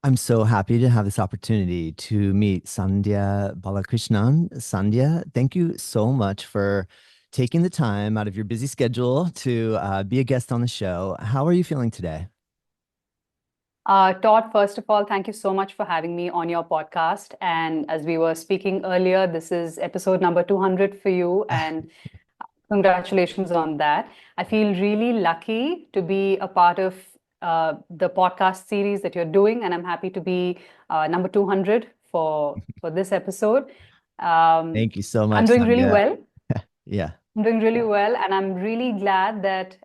I'm so happy to have this opportunity to meet Sandhya Balakrishnan. Sandhya, thank you so much for taking the time out of your busy schedule to be a guest on the show. How are you feeling today? Todd, first of all, thank you so much for having me on your podcast. And as we were speaking earlier, this is episode number 200 for you, and congratulations on that. I feel really lucky to be a part of the podcast series that you're doing, and I'm happy to be number 200 for this episode. Um, Thank you so I'm much, doing really Sandhya. well. Yeah. I'm doing really well, and I'm really glad that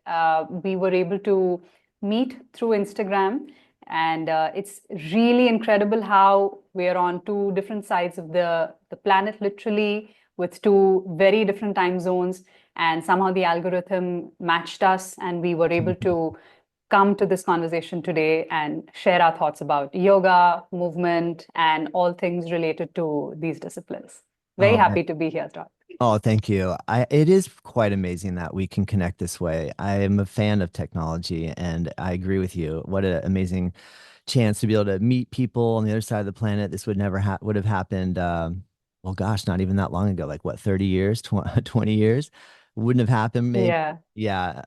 we were able to meet through Instagram. And it's really incredible how we are on two different sides of the planet, literally, with two very different time zones. And somehow the algorithm matched us, and we were able to come to this conversation today and share our thoughts about yoga, movement, and all things related to these disciplines. Very Oh, happy to be here, Todd. oh, thank you. It is quite amazing that we can connect this way. I am a fan of technology and I agree with you. What an amazing chance to be able to meet people on the other side of the planet. This would never would have happened well gosh, not even that long ago, like what, 30 years, 20 years. Wouldn't have happened maybe. Yeah. Yeah.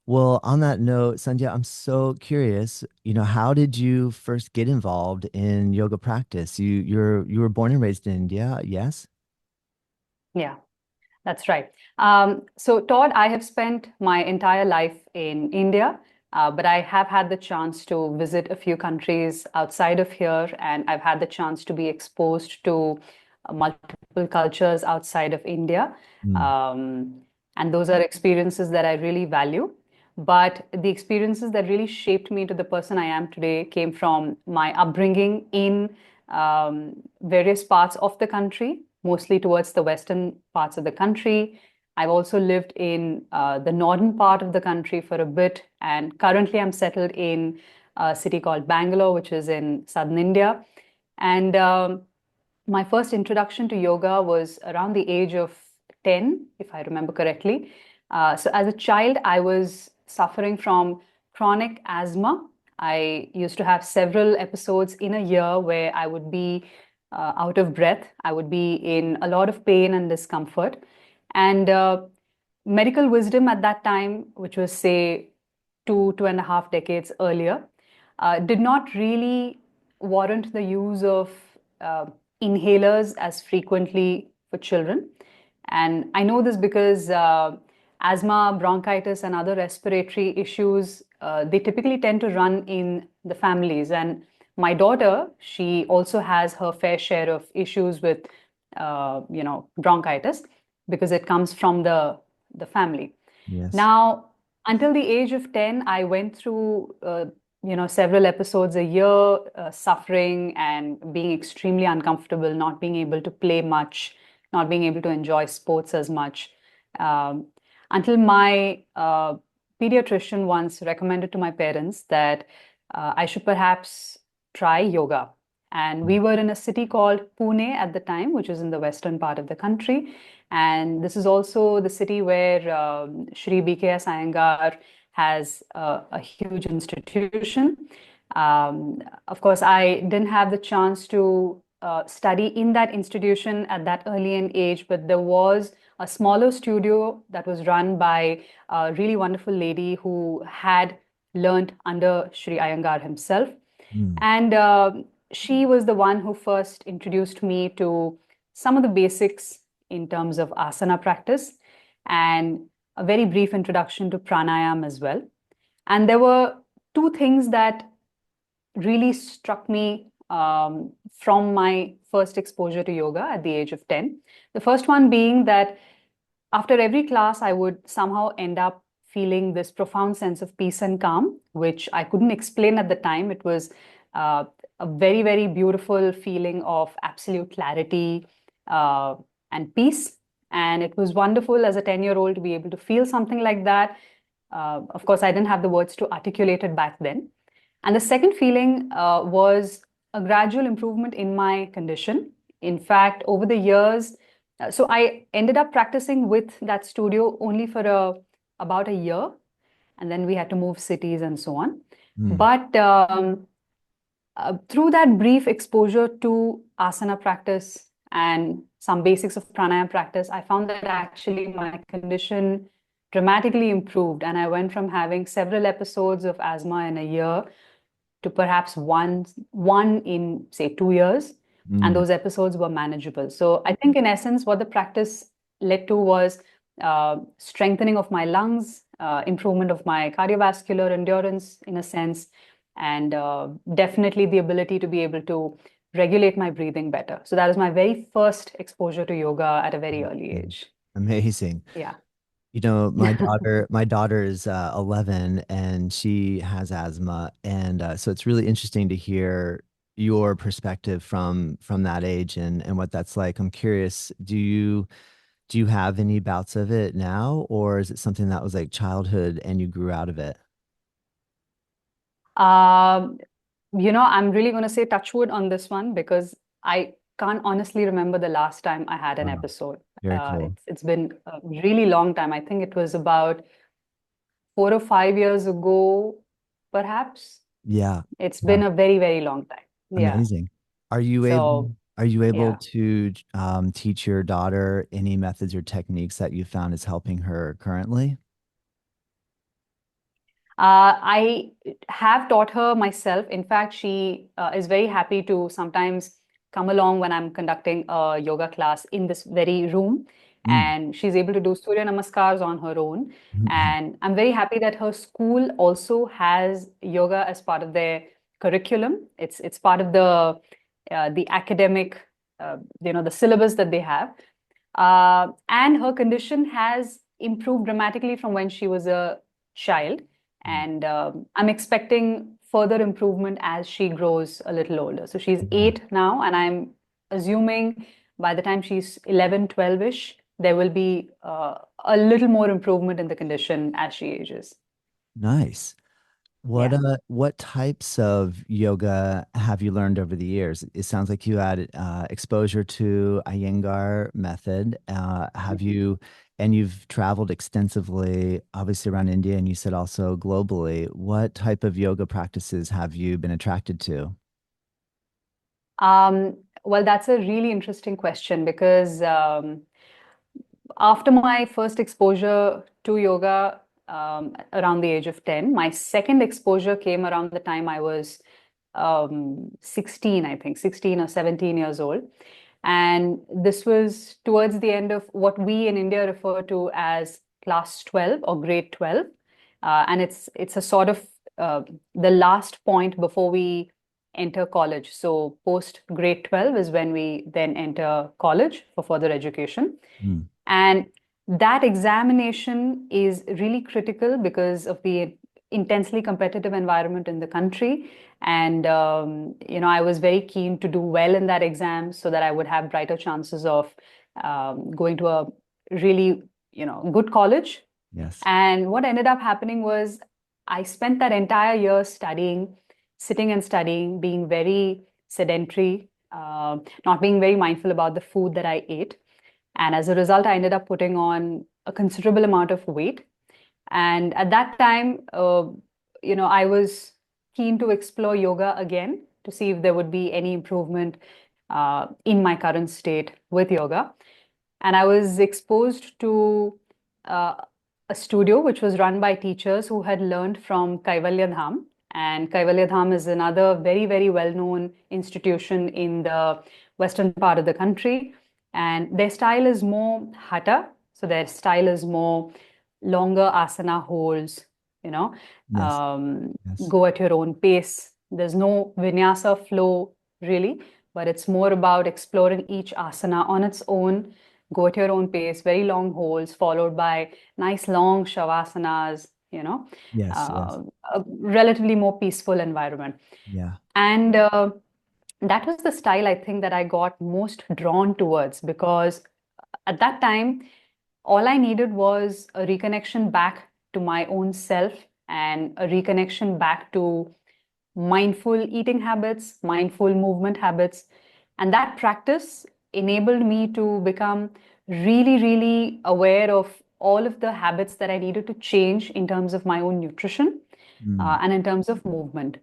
Well, on that note, Sandhya, I'm so curious, how did you first get involved in yoga practice? You were born and raised in India, yes? Yeah, that's right. So, Todd, I have spent my entire life in India, but I have had the chance to visit a few countries outside of here, and I've had the chance to be exposed to multiple cultures outside of India. Mm. Um, and those are experiences that I really value. But the experiences that really shaped me to the person I am today came from my upbringing in various parts of the country, mostly towards the western parts of the country. I've also lived in the northern part of the country for a bit, and currently I'm settled in a city called Bangalore, which is in southern India. And my first introduction to yoga was around the age of 10, if I remember correctly. So, as a child, I was suffering from chronic asthma. I used to have several episodes in a year where I would be out of breath. I would be in a lot of pain and discomfort. And medical wisdom at that time, which was, say, 2.5 decades earlier, did not really warrant the use of uh, inhalers as frequently for children. And I know this because asthma, bronchitis, and other respiratory issues, they typically tend to run in the families. And my daughter, she also has her fair share of issues with, bronchitis because it comes from the family. Yes. Now, until the age of 10, I went through, several episodes a year, suffering and being extremely uncomfortable, not being able to play much, not being able to enjoy sports as much. Um, until my pediatrician once recommended to my parents that I should perhaps try yoga. And we were in a city called Pune at the time, which is in the western part of the country. And this is also the city where Shri BKS Iyengar has a huge institution. Of course, I didn't have the chance to study in that institution at that early an age, but there was a smaller studio that was run by a really wonderful lady who had learned under Shri Iyengar himself. Mm. And she was the one who first introduced me to some of the basics in terms of asana practice and a very brief introduction to pranayam as well. And there were two things that really struck me from my first exposure to yoga at the age of 10. The first one being that after every class, I would somehow end up feeling this profound sense of peace and calm, which I couldn't explain at the time. It was uh, a very, very beautiful feeling of absolute clarity uh, and peace. And it was wonderful as a 10-year-old to be able to feel something like that. Of course, I didn't have the words to articulate it back then. And the second feeling was a gradual improvement in my condition. In fact, over the years, so I ended up practicing with that studio only for about a year, and then we had to move cities and so on. Mm. But through that brief exposure to asana practice and some basics of pranayama practice, I found that actually my condition dramatically improved. And I went from having several episodes of asthma in a year to perhaps one in, say, 2 years. And Mm, those episodes were manageable. So I think, in essence, what the practice led to was strengthening of my lungs, improvement of my cardiovascular endurance, in a sense, and definitely the ability to be able to regulate my breathing better. So that was my very first exposure to yoga at a very early amazing. age. Amazing. Yeah. My daughter is 11 and she has asthma, and so it's really interesting to hear your perspective from that age and what that's like. I'm curious, do you have any bouts of it now, or is it something that was like childhood and you grew out of it? Um, I'm really going to say touch wood on this one because I can't honestly remember the last time I had an Wow, episode. very cool. It's been a really long time. I think it was about 4 or 5 years ago, perhaps. Yeah, It's yeah, been a very, very long time. Yeah. amazing. Are you able So, are you able yeah. to teach your daughter any methods or techniques that you found is helping her currently? I have taught her myself. In fact, she is very happy to sometimes come along when I'm conducting a yoga class in this very room. Mm. And she's able to do Surya Namaskars on her own. Mhm. And I'm very happy that her school also has yoga as part of their curriculum. It's part of the academic, the syllabus that they have. And her condition has improved dramatically from when she was a child. Mm. And I'm expecting further improvement as she grows a little older. So she's Yeah. 8 now, and I'm assuming by the time she's 11, 12-ish, there will be a little more improvement in the condition as she ages. Nice. What Yeah. what types of yoga have you learned over the years? It sounds like you had exposure to Iyengar method. Have you, and you've traveled extensively, obviously around India, and you said also globally. What type of yoga practices have you been attracted to? Well, that's a really interesting question because after my first exposure to yoga around the age of 10, my second exposure came around the time I was 16, I think, 16 or 17 years old. And this was towards the end of what we in India refer to as class 12 or grade 12. And it's a sort of the last point before we enter college. So post grade 12 is when we then enter college for further education. Mm, And that examination is really critical because of the intensely competitive environment in the country. And, I was very keen to do well in that exam so that I would have brighter chances of going to a really, good college. yes. And what ended up happening was I spent that entire year studying, sitting and studying, being very sedentary, not being very mindful about the food that I ate. And as a result, I ended up putting on a considerable amount of weight. And at that time, I was keen to explore yoga again to see if there would be any improvement in my current state with yoga. And I was exposed to uh, a studio which was run by teachers who had learned from Kaivalya Dham. And Kaivalya Dham is another very, very well known institution in the western part of the country. And their style is more hatha. So their style is more longer asana holds, you know, Yes. um, Yes. go at your own pace. There's no vinyasa flow really, but it's more about exploring each asana on its own, go at your own pace, very long holds, followed by nice long shavasanas, Yes. Yes. a relatively more peaceful environment. Yeah. And that was the style I think that I got most drawn towards because at that time, all I needed was a reconnection back to my own self and a reconnection back to mindful eating habits, mindful movement habits. And that practice enabled me to become really, really aware of all of the habits that I needed to change in terms of my own nutrition Mm, and in terms of movement.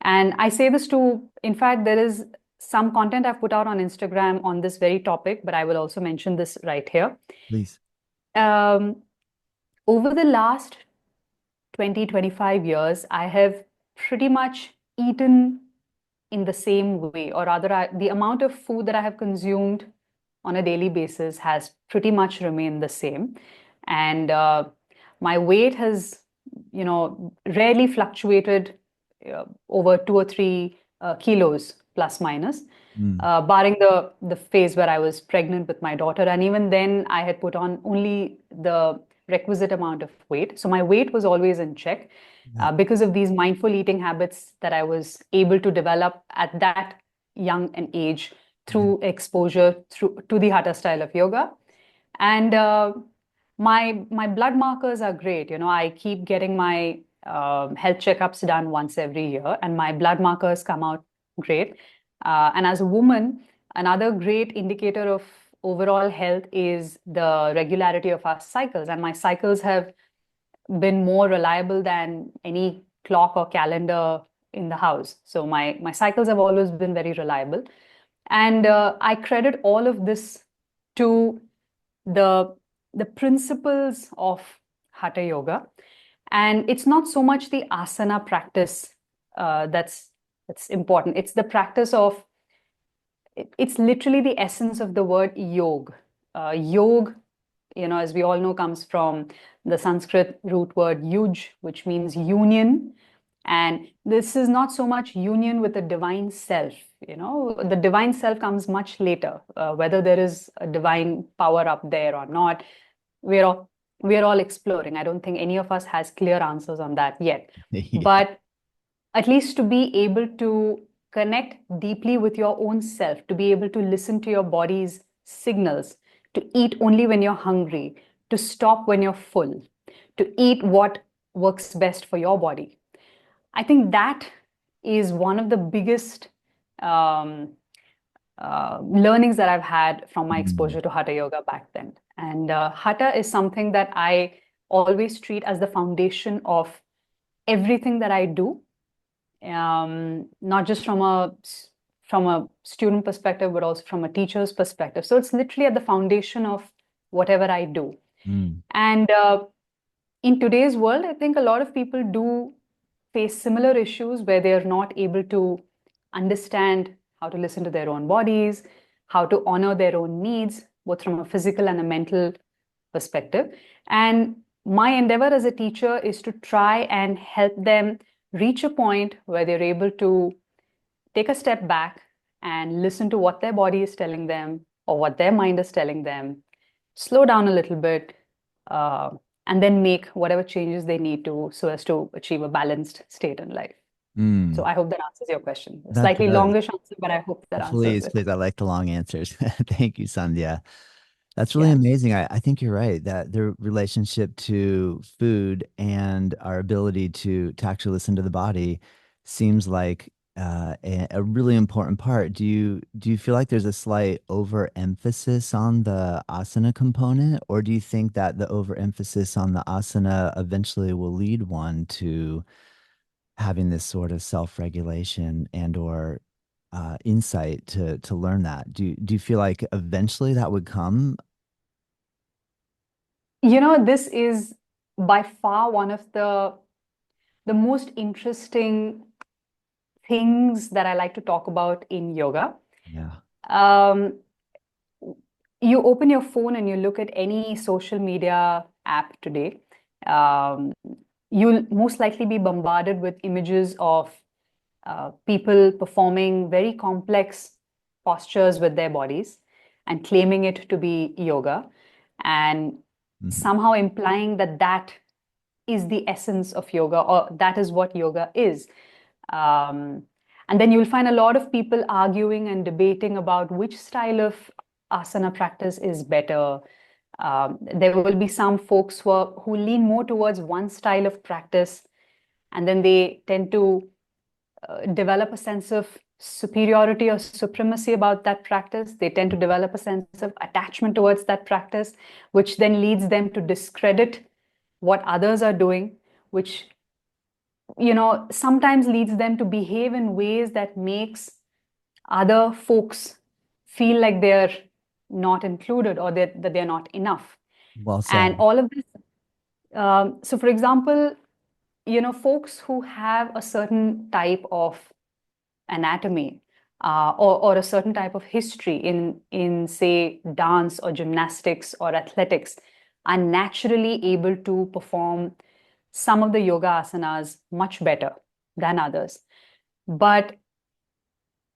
And I say this to, in fact, there is some content I've put out on Instagram on this very topic, but I will also mention this right here. Please. Um, Over the last 20, 25 years, I have pretty much eaten in the same way, or rather, the amount of food that I have consumed on a daily basis has pretty much remained the same. And my weight has, rarely fluctuated over 2 or 3 kilos plus minus, Mm. barring the phase where I was pregnant with my daughter. And even then, I had put on only the requisite amount of weight. So my weight was always in check Yeah. because of these mindful eating habits that I was able to develop at that young an age Yeah. through exposure to the Hatha style of yoga. And my blood markers are great. I keep getting my health checkups done once every year, and my blood markers come out great. And as a woman, another great indicator of overall health is the regularity of our cycles. And my cycles have been more reliable than any clock or calendar in the house. So my cycles have always been very reliable. And I credit all of this to the the principles of Hatha Yoga. And it's not so much the asana practice that's important. It's the practice of it's literally the essence of the word yog. Yog, as we all know, comes from the Sanskrit root word yuj, which means union. And this is not so much union with the divine self. The divine self comes much later, whether there is a divine power up there or not. We're all we're all exploring. I don't think any of us has clear answers on that yet. Yeah. But at least to be able to connect deeply with your own self, to be able to listen to your body's signals, to eat only when you're hungry, to stop when you're full, to eat what works best for your body. I think that is one of the biggest um, learnings that I've had from my Mm. exposure to Hatha Yoga back then. And Hatha is something that I always treat as the foundation of everything that I do, not just from a student perspective, but also from a teacher's perspective. So it's literally at the foundation of whatever I do. Mm. And in today's world, I think a lot of people do face similar issues where they are not able to understand how to listen to their own bodies, how to honor their own needs, both from a physical and a mental perspective. And my endeavor as a teacher is to try and help them reach a point where they're able to take a step back and listen to what their body is telling them or what their mind is telling them, slow down a little bit, uh, and then make whatever changes they need to so as to achieve a balanced state in life. So Mm. I hope that answers your question. A That slightly does. longish answer, but I hope that answers Please, it. please. I like the long answers. Thank you, Sandhya. That's really Yeah. amazing. I think you're right that the relationship to food and our ability to actually listen to the body seems like a really important part. Do you feel like there's a slight overemphasis on the asana component, or do you think that the overemphasis on the asana eventually will lead one to having this sort of self-regulation and or insight to learn that? Do you feel like eventually that would come? This is by far one of the most interesting things that I like to talk about in yoga. Yeah. Um, you open your phone and you look at any social media app today, um, you'll most likely be bombarded with images of people performing very complex postures with their bodies and claiming it to be yoga, and Mhm. somehow implying that that is the essence of yoga or that is what yoga is. Um, and then you'll find a lot of people arguing and debating about which style of asana practice is better. There will be some folks who lean more towards one style of practice, and then they tend to develop a sense of superiority or supremacy about that practice. They tend to develop a sense of attachment towards that practice, which then leads them to discredit what others are doing, which sometimes leads them to behave in ways that makes other folks feel like they're not included, or that they're not enough. Well And said. all of this. So, for example, folks who have a certain type of anatomy, or a certain type of history in say dance or gymnastics or athletics, are naturally able to perform some of the yoga asanas much better than others. But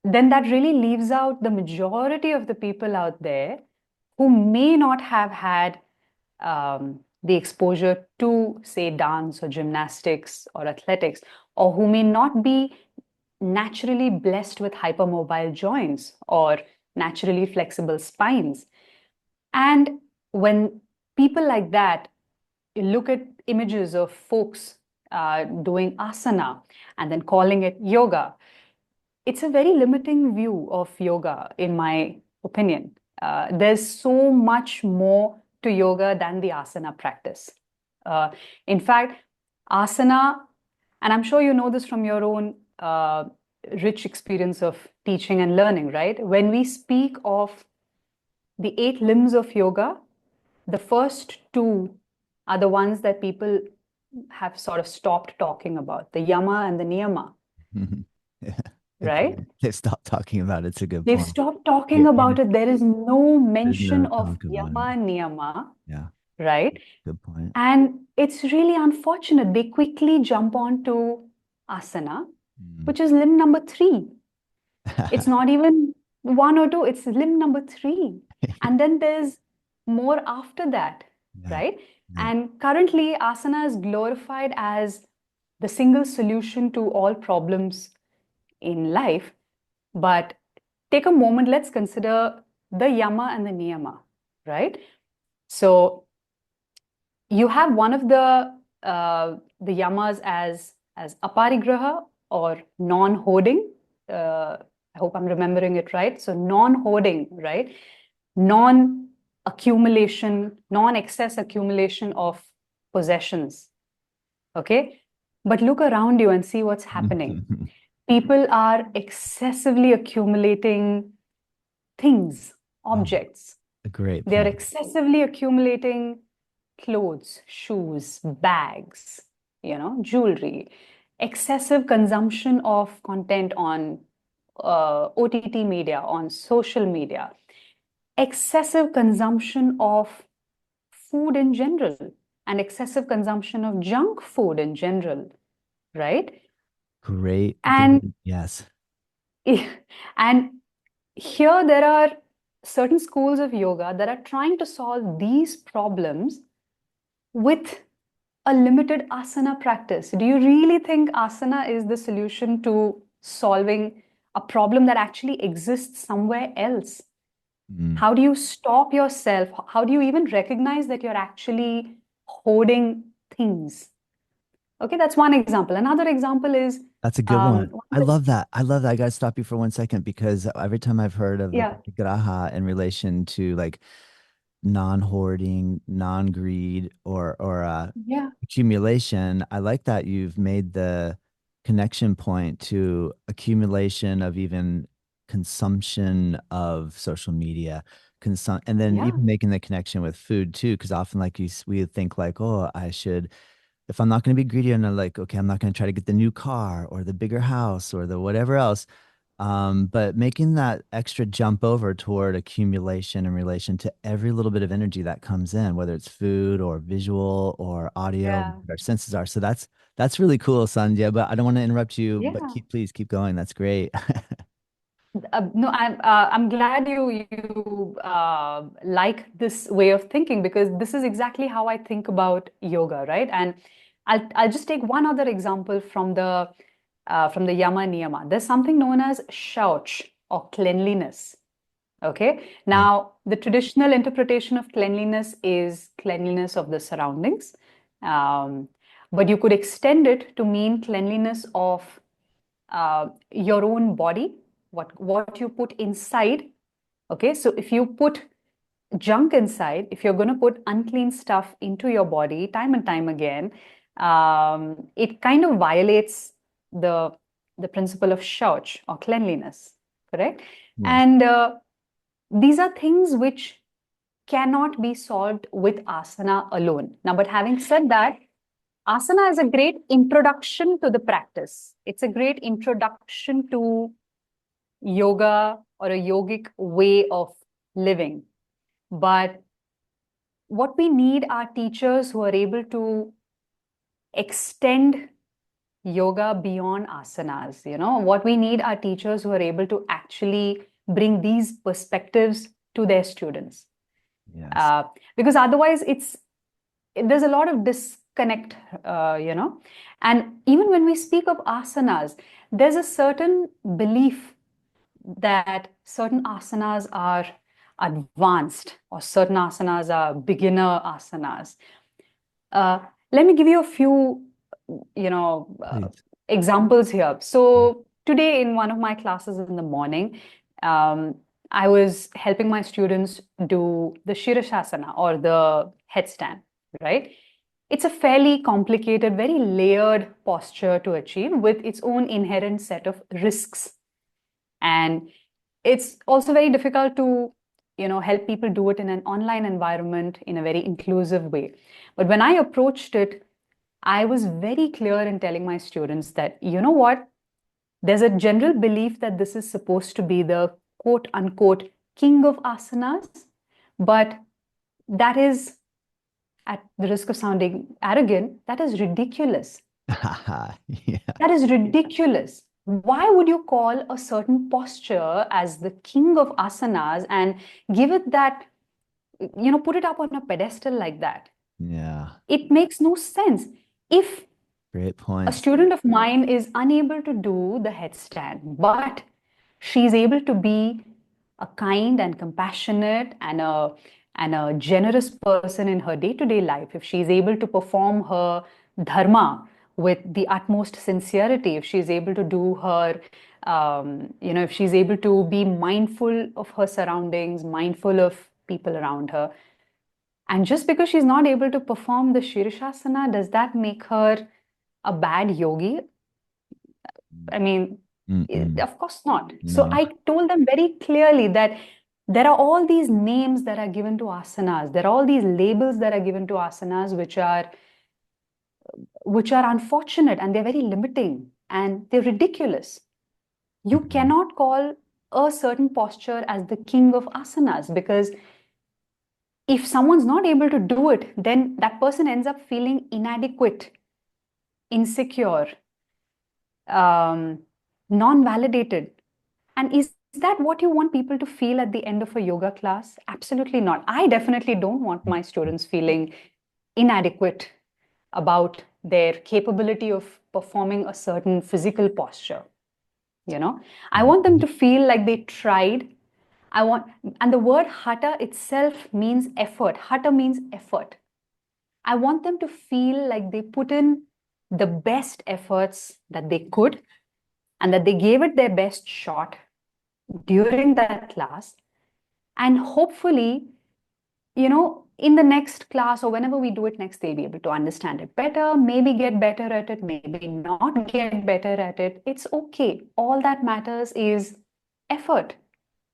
then that really leaves out the majority of the people out there who may not have had the exposure to, say, dance or gymnastics or athletics, or who may not be naturally blessed with hypermobile joints or naturally flexible spines. And when people like that, you look at images of folks doing asana and then calling it yoga, it's a very limiting view of yoga, in my opinion. There's so much more to yoga than the asana practice. Uh, in fact, asana, and I'm sure you know this from your own rich experience of teaching and learning, right? When we speak of the 8 limbs of yoga, the first two are the ones that people have sort of stopped talking about, the yama and the niyama, Yeah, right? they stopped talking about it. It's a good They've point. stopped talking Yeah, about it. There is no there's mention no of talk about it. Yama and Niyama, Yeah, right? good point. And it's really unfortunate. They quickly jump on to Asana, Mm. which is limb number 3. It's not even 1 or 2, it's limb number 3. And then there's more after that, Yeah, right? yeah. And currently, Asana is glorified as the single solution to all problems in life. But take a moment, let's consider the yama and the niyama, right? So you have one of the yamas as aparigraha, or non-hoarding. I hope I'm remembering it right. So non-hoarding, right? Non-accumulation, non-excess accumulation of possessions. Okay. But look around you and see what's happening. People are excessively accumulating things, Oh, objects. a great They're point. excessively accumulating clothes, shoes, bags, jewelry, excessive consumption of content on OTT media, on social media, excessive consumption of food in general, and excessive consumption of junk food in general, right? Great, And great. Yes. and here there are certain schools of yoga that are trying to solve these problems with a limited asana practice. Do you really think asana is the solution to solving a problem that actually exists somewhere else? Mm. How do you stop yourself? How do you even recognize that you're actually hoarding things? Okay, that's one example. Another example is That's a good one. one I of the, love that. I love that. I got to stop you for 1 second because every time I've heard of a yeah, parigraha in relation to like non-hoarding, non-greed, or yeah, accumulation, I like that you've made the connection point to accumulation of even consumption of social media, and then yeah, even making the connection with food too, because often like we think like, oh, if I'm not going to be greedy and I'm like, okay, I'm not going to try to get the new car or the bigger house or the whatever else. But making that extra jump over toward accumulation in relation to every little bit of energy that comes in, whether it's food or visual or audio, yeah, our senses are. So that's really cool, Sandhya. But I don't want to interrupt you, but yeah. please keep going. That's great. No, I'm glad you like this way of thinking, because this is exactly how I think about yoga, right? And I'll just take one other example from the Yama Niyama. There's something known as shauch, or cleanliness. Okay. Yeah. Now, the traditional interpretation of cleanliness is cleanliness of the surroundings. Um, but you could extend it to mean cleanliness of your own body, what you put inside. Okay. So if you put junk inside, if you're going to put unclean stuff into your body time and time again, it kind of violates the principle of shauch or cleanliness, correct? Yes. And these are things which cannot be solved with asana alone. Now, but having said that, asana is a great introduction to the practice. It's a great introduction to yoga or a yogic way of living. But what we need are teachers who are able to extend yoga beyond asanas. What we need are teachers who are able to actually bring these perspectives to their students. Yes. Because otherwise there's a lot of disconnect, and even when we speak of asanas, there's a certain belief that certain asanas are advanced or certain asanas are beginner asanas. Let me give you a few, you know, uh, Please. examples here. So today in one of my classes in the morning, um, I was helping my students do the Shirashasana or the headstand, right? It's a fairly complicated, very layered posture to achieve with its own inherent set of risks. And it's also very difficult to help people do it in an online environment in a very inclusive way. But when I approached it, I was very clear in telling my students that, you know what, there's a general belief that this is supposed to be the quote unquote king of asanas, but that is, at the risk of sounding arrogant, that is ridiculous. Yeah. That is ridiculous. Why would you call a certain posture as the king of asanas and give it that, put it up on a pedestal like that? Yeah. It makes no sense. If Great a point. student of mine is unable to do the headstand, but she's able to be a kind and compassionate and a generous person in her day-to-day life, if she's able to perform her dharma with the utmost sincerity, if she's able to do her, if she's able to be mindful of her surroundings, mindful of people around her, and just because she's not able to perform the Shirshasana, does that make her a bad yogi? I mean, Mm-mm. of course not. So No. I told them very clearly that there are all these names that are given to asanas. There are all these labels that are given to asanas, which are unfortunate, and they're very limiting and they're ridiculous. You Mm. cannot call a certain posture as the king of asanas, because if someone's not able to do it, then that person ends up feeling inadequate, insecure, um, non-validated. And is that what you want people to feel at the end of a yoga class? Absolutely not. I definitely don't want my students feeling inadequate about their capability of performing a certain physical posture. I want them to feel like they tried. I want, and the word hatha itself means effort. Hatha means effort. I want them to feel like they put in the best efforts that they could and that they gave it their best shot during that class. And hopefully, in the next class or whenever we do it next, they'll be able to understand it better, maybe get better at it, maybe not get better at it. It's okay. All that matters is effort,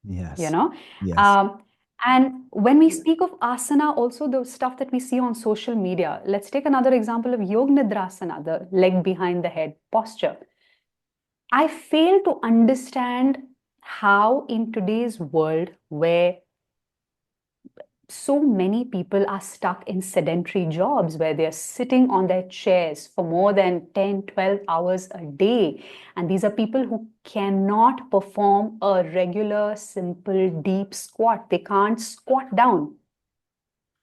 you Yes. know. Yes. Um, and when we speak of asana, also the stuff that we see on social media, let's take another example of Yog Nidrasana, the leg behind the head posture. I fail to understand how, in today's world where so many people are stuck in sedentary jobs, where they're sitting on their chairs for more than 10, 12 hours a day. And these are people who cannot perform a regular, simple, deep squat. They can't squat down.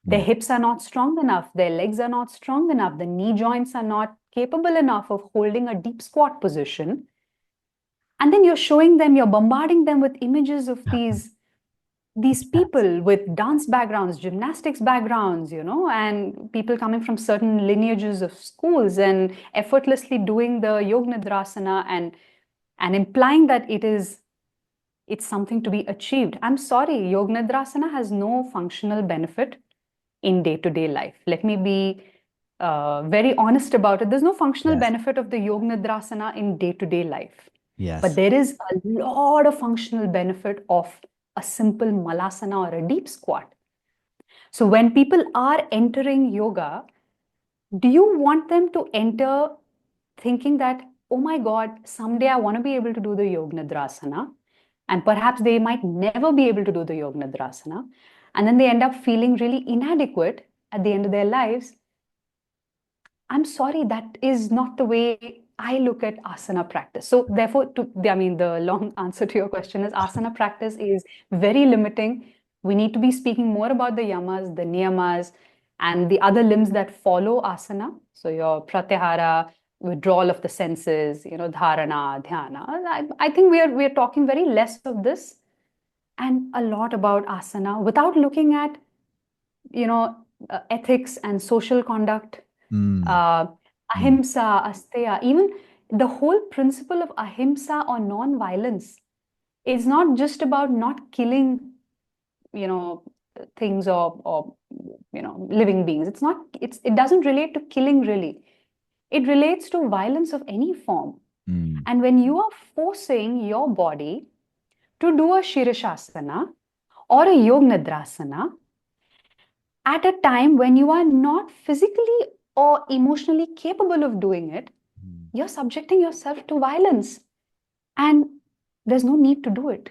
Their Mm. hips are not strong enough. Their legs are not strong enough. The knee joints are not capable enough of holding a deep squat position. And then you're showing them, you're bombarding them with images of these Yes. people with dance backgrounds, gymnastics backgrounds, and people coming from certain lineages of schools and effortlessly doing the Yog Nidrasana and implying that it's something to be achieved. I'm sorry, Yog Nidrasana has no functional benefit in day-to-day life. Let me be very honest about it. There's no functional Yes. benefit of the Yoga Nidrasana in day-to-day life, but Yes. there is a lot of functional benefit of a simple malasana or a deep squat. So when people are entering yoga, do you want them to enter thinking that, oh my God, someday I want to be able to do the Yoga Nidrasana, and perhaps they might never be able to do the Yoga Nidrasana, and then they end up feeling really inadequate at the end of their lives? I'm sorry, that is not the way I look at asana practice. So, therefore, I mean, the long answer to your question is asana practice is very limiting. We need to be speaking more about the yamas, the niyamas, and the other limbs that follow asana. So, your pratyahara, withdrawal of the senses, dharana, dhyana. I think we are talking very less of this and a lot about asana without looking at ethics and social conduct, Mm, uh, mm, ahimsa, asteya, even the whole principle of ahimsa or non-violence is not just about not killing, you know, things or living beings. It doesn't relate to killing really. It relates to violence of any form. mm, And when you are forcing your body to do a Shirashasana or a Yoga Nidrasana, at a time when you are not physically or emotionally capable of doing it, mm, you're subjecting yourself to violence. And there's no need to do it.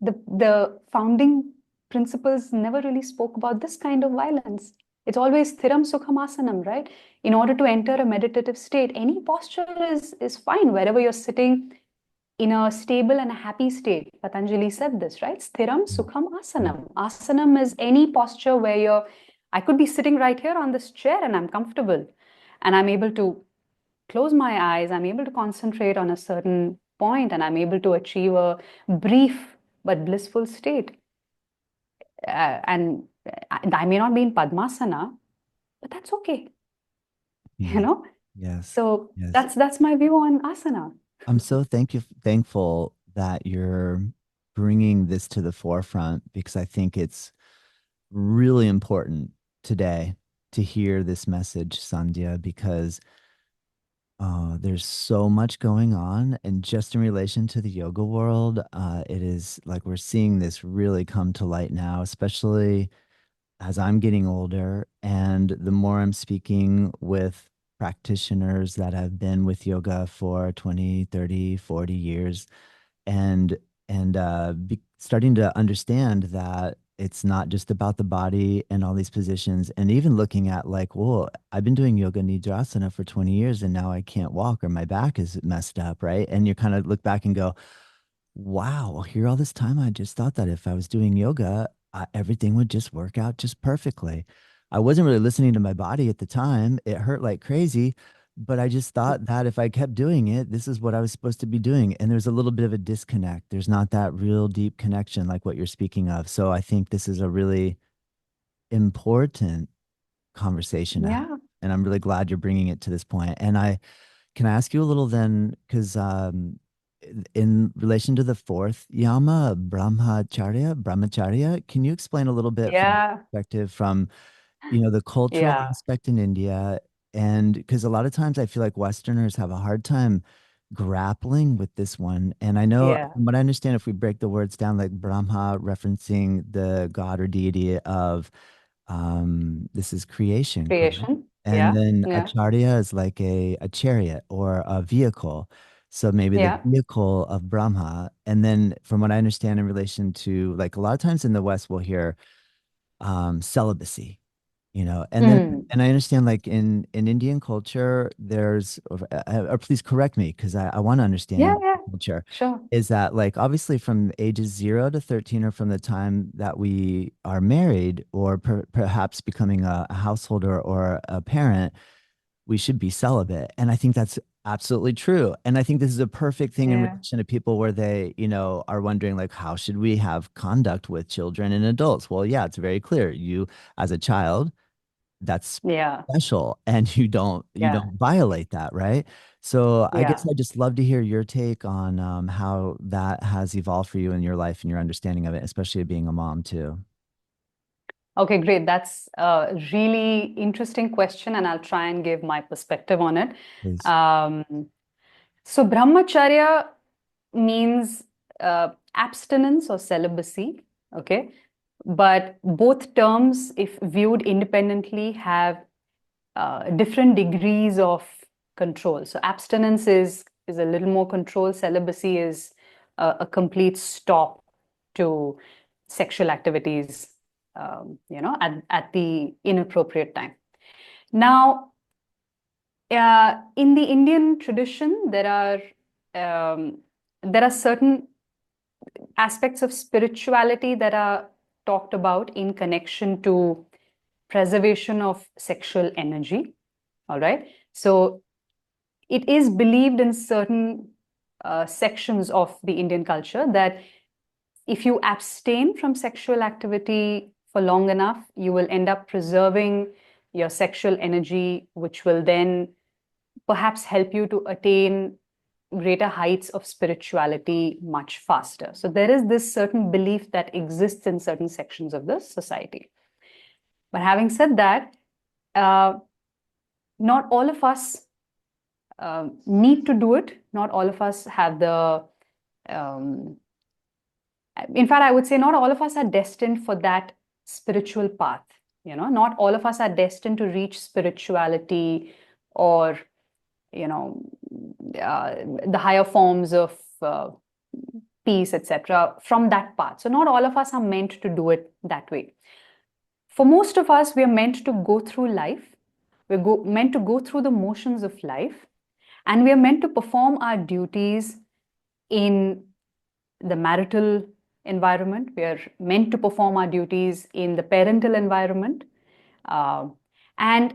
The founding principles never really spoke about this kind of violence. It's always thiram sukham asanam, right? In order to enter a meditative state, any posture is fine wherever you're sitting in a stable and a happy state. Patanjali said this, right? Sthiram mm, sukham mm, asanam. Asanam is any posture where I could be sitting right here on this chair and I'm comfortable and I'm able to close my eyes. I'm able to concentrate on a certain point and I'm able to achieve a brief but blissful state. And I may not be in Padmasana, but that's okay, you yeah. know? Yes. So Yes. that's my view on asana. I'm so thankful that you're bringing this to the forefront because I think it's really important today to hear this message, Sandhya, because there's so much going on. And just in relation to the yoga world, it is like we're seeing this really come to light now, especially as I'm getting older. And the more I'm speaking with practitioners that have been with yoga for 20, 30, 40 years, and starting to understand that it's not just about the body and all these positions, and even looking at like, well, I've been doing yoga nidra for 20 years and now I can't walk or my back is messed up, right? And you kind of look back and go, wow, here all this time I just thought that if I was doing yoga, everything would just work out just perfectly. I wasn't really listening to my body at the time. It hurt like crazy, but I just thought that if I kept doing it, this is what I was supposed to be doing. And there's a little bit of a disconnect. There's not that real deep connection like what you're speaking of. So I think this is a really important conversation to have. Yeah, And I'm really glad you're bringing it to this point. And I can I ask you a little then, because in relation to the fourth Yama, Brahmacharya, can you explain a little bit from yeah, perspective from, the cultural yeah, aspect in India? And because a lot of times I feel like Westerners have a hard time grappling with this one. And I know, yeah. from what I understand, if we break the words down, like Brahma referencing the god or deity of this is creation, correct? Creation. And Yeah, then yeah, acharya is like a chariot or a vehicle. So maybe the yeah. vehicle of Brahma. And then from what I understand in relation to like a lot of times in the West, we'll hear celibacy, and then Mm. and I understand like in Indian culture, or please correct me because I want to understand Yeah, Indian yeah. culture, Sure. is that like obviously from ages 0 to 13 or from the time that we are married or perhaps becoming a householder or a parent, we should be celibate. And I think that's absolutely true. And I think this is a perfect thing in Yeah, relation to people where they, are wondering like, how should we have conduct with children and adults? Well, yeah, it's very clear. You as a child, that's yeah, special and you don't yeah, violate that, right? So I guess yeah. I'd just love to hear your take on how that has evolved for you in your life and your understanding of it, especially being a mom too. Okay, great. That's a really interesting question, and I'll try and give my perspective on it. Please. Um, so, Brahmacharya means abstinence or celibacy, okay? But both terms, if viewed independently, have different degrees of control. So, abstinence is a little more control. Celibacy is a complete stop to sexual activities, at the inappropriate time. Now, in the Indian tradition, there are certain aspects of spirituality that are talked about in connection to preservation of sexual energy. All right. So it is believed in certain sections of the Indian culture that if you abstain from sexual activity for long enough, you will end up preserving your sexual energy, which will then perhaps help you to attain greater heights of spirituality much faster. So there is this certain belief that exists in certain sections of the society. But having said that, uh, not all of us need to do it. Not all of us have the um, in fact, I would say not all of us are destined for that spiritual path. Not all of us are destined to reach spirituality or, you know, the higher forms of peace, etc., from that path. So, not all of us are meant to do it that way. For most of us, we are meant to go through life. Meant to go through the motions of life, and we are meant to perform our duties in the marital environment. We are meant to perform our duties in the parental environment. And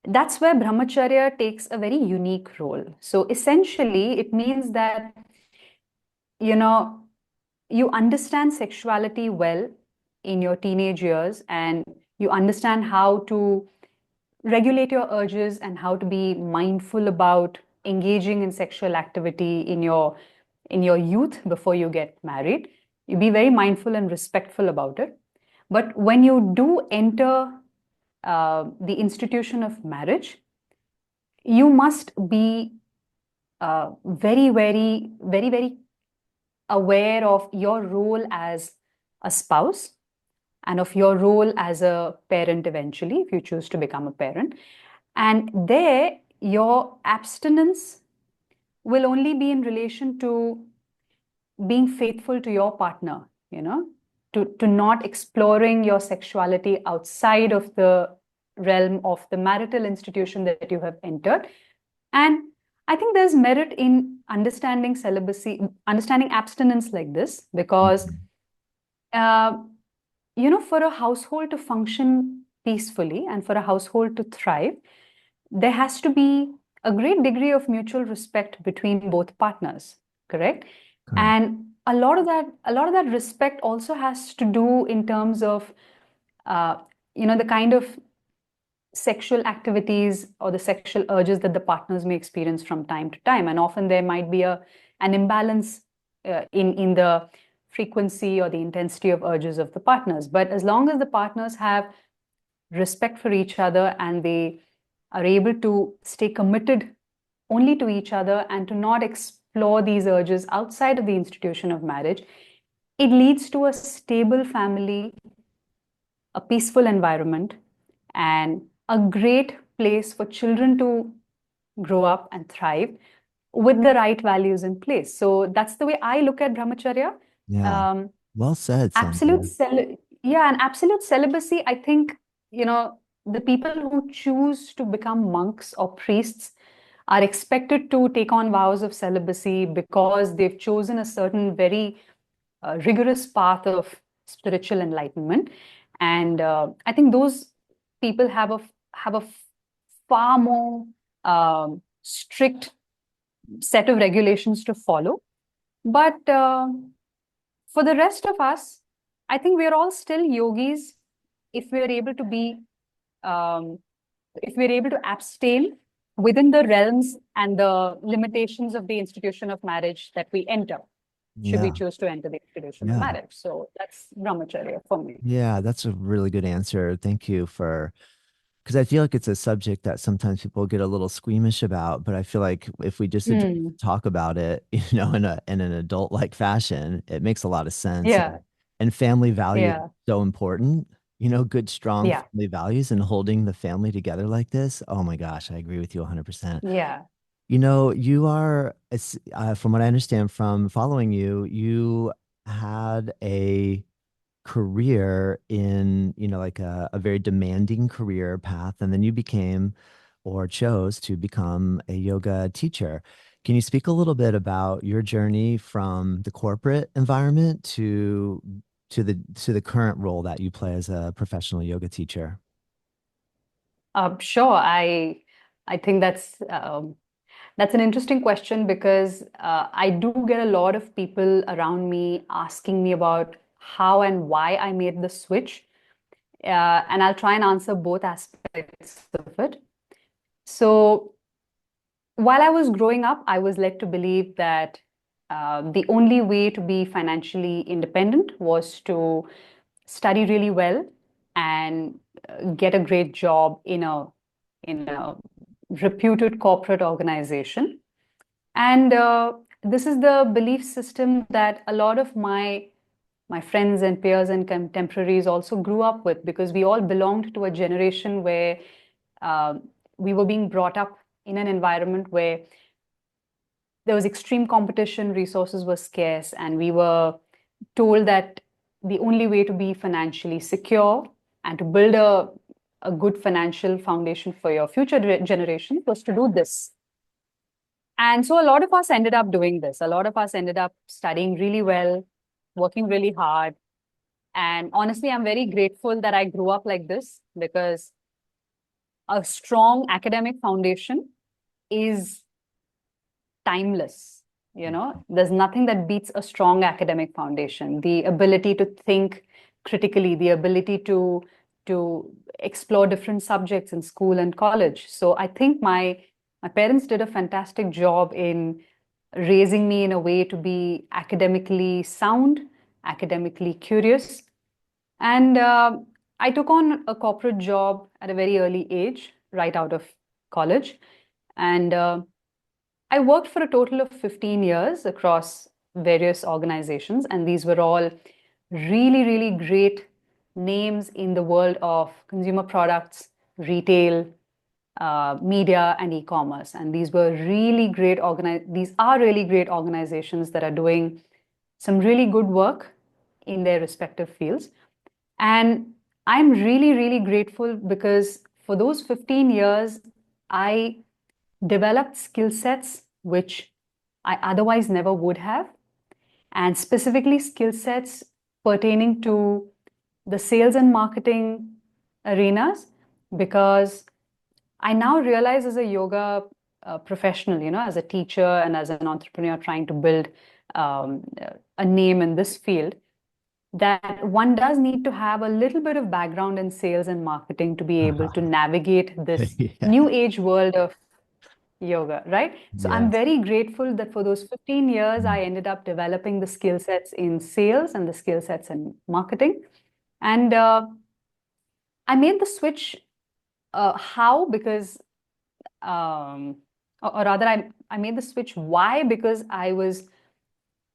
that's where Brahmacharya takes a very unique role. So essentially, it means that, you know, you understand sexuality well in your teenage years, and you understand how to regulate your urges and how to be mindful about engaging in sexual activity in your youth before you get married. You be very mindful and respectful about it. But when you do enter the institution of marriage, you must be very aware of your role as a spouse and of your role as a parent eventually, if you choose to become a parent. And there, your abstinence will only be in relation to being faithful to your partner, to not exploring your sexuality outside of the realm of the marital institution that you have entered. And I think there's merit in understanding celibacy, understanding abstinence like this, because, Mhm. uh, for a household to function peacefully and for a household to thrive, there has to be a great degree of mutual respect between both partners, correct? Correct. And a lot of that respect also has to do in terms of uh, the kind of sexual activities or the sexual urges that the partners may experience from time to time. And often there might be an imbalance in the frequency or the intensity of urges of the partners. But as long as the partners have respect for each other and they are able to stay committed only to each other and to not explore these urges outside of the institution of marriage, it leads to a stable family, a peaceful environment, and a great place for children to grow up and thrive with the right values in place. So that's the way I look at Brahmacharya. Yeah. Um, Well said, absolute Sandhya. cel Yeah, and absolute celibacy, I think, the people who choose to become monks or priests are expected to take on vows of celibacy because they've chosen a certain very rigorous path of spiritual enlightenment. And I think those people have a far more strict set of regulations to follow. But for the rest of us, I think we are all still yogis if we are able to be, um, if we're able to abstain within the realms and the limitations of the institution of marriage that we enter. should we Yeah. choose to enter the traditional Yeah. marriage. So that's Brahmacharya for me. Yeah, that's a really good answer. Thank you for, because I feel like it's a subject that sometimes people get a little squeamish about, but I feel like if we just Hmm. talk about it, in an adult like fashion, it makes a lot of sense. Yeah, And family value is yeah, so important. Good, strong yeah, family values and holding the family together like this. Oh my gosh, I agree with you 100%. yeah. You are, from what I understand from following you, you had a career in, like a very demanding career path, and then you became or chose to become a yoga teacher. Can you speak a little bit about your journey from the corporate environment to the current role that you play as a professional yoga teacher? Sure. I think that's an interesting question because I do get a lot of people around me asking me about how and why I made the switch. And I'll try and answer both aspects of it. So, while I was growing up, I was led to believe that the only way to be financially independent was to study really well and get a great job in a reputed corporate organization. And this is the belief system that a lot of my friends and peers and contemporaries also grew up with because we all belonged to a generation where uh, we were being brought up in an environment where there was extreme competition, resources were scarce, and we were told that the only way to be financially secure and to build a good financial foundation for your future generation was to do this. And so a lot of us ended up doing this. A lot of us ended up studying really well, working really hard. And honestly, I'm very grateful that I grew up like this because a strong academic foundation is timeless. There's nothing that beats a strong academic foundation. The ability to think critically, the ability to explore different subjects in school and college. So I think my parents did a fantastic job in raising me in a way to be academically sound, academically curious. And I took on a corporate job at a very early age, right out of college. And I worked for a total of 15 years across various organizations, and these were all really, really great names in the world of consumer products, retail, media, and e-commerce. And these are really great organizations that are doing some really good work in their respective fields. And I'm really, really grateful because for those 15 years, I developed skill sets which I otherwise never would have, and specifically skill sets pertaining to the sales and marketing arenas, because I now realize as a yoga professional, as a teacher and as an entrepreneur trying to build um, a name in this field, that one does need to have a little bit of background in sales and marketing to be able to navigate this Yeah. new age world of yoga, right? So I'm Yes. very grateful that for those 15 years, Mm. I ended up developing the skill sets in sales and the skill sets in marketing. And I made the switch. How? Because, or rather, I made the switch. Why? Because I was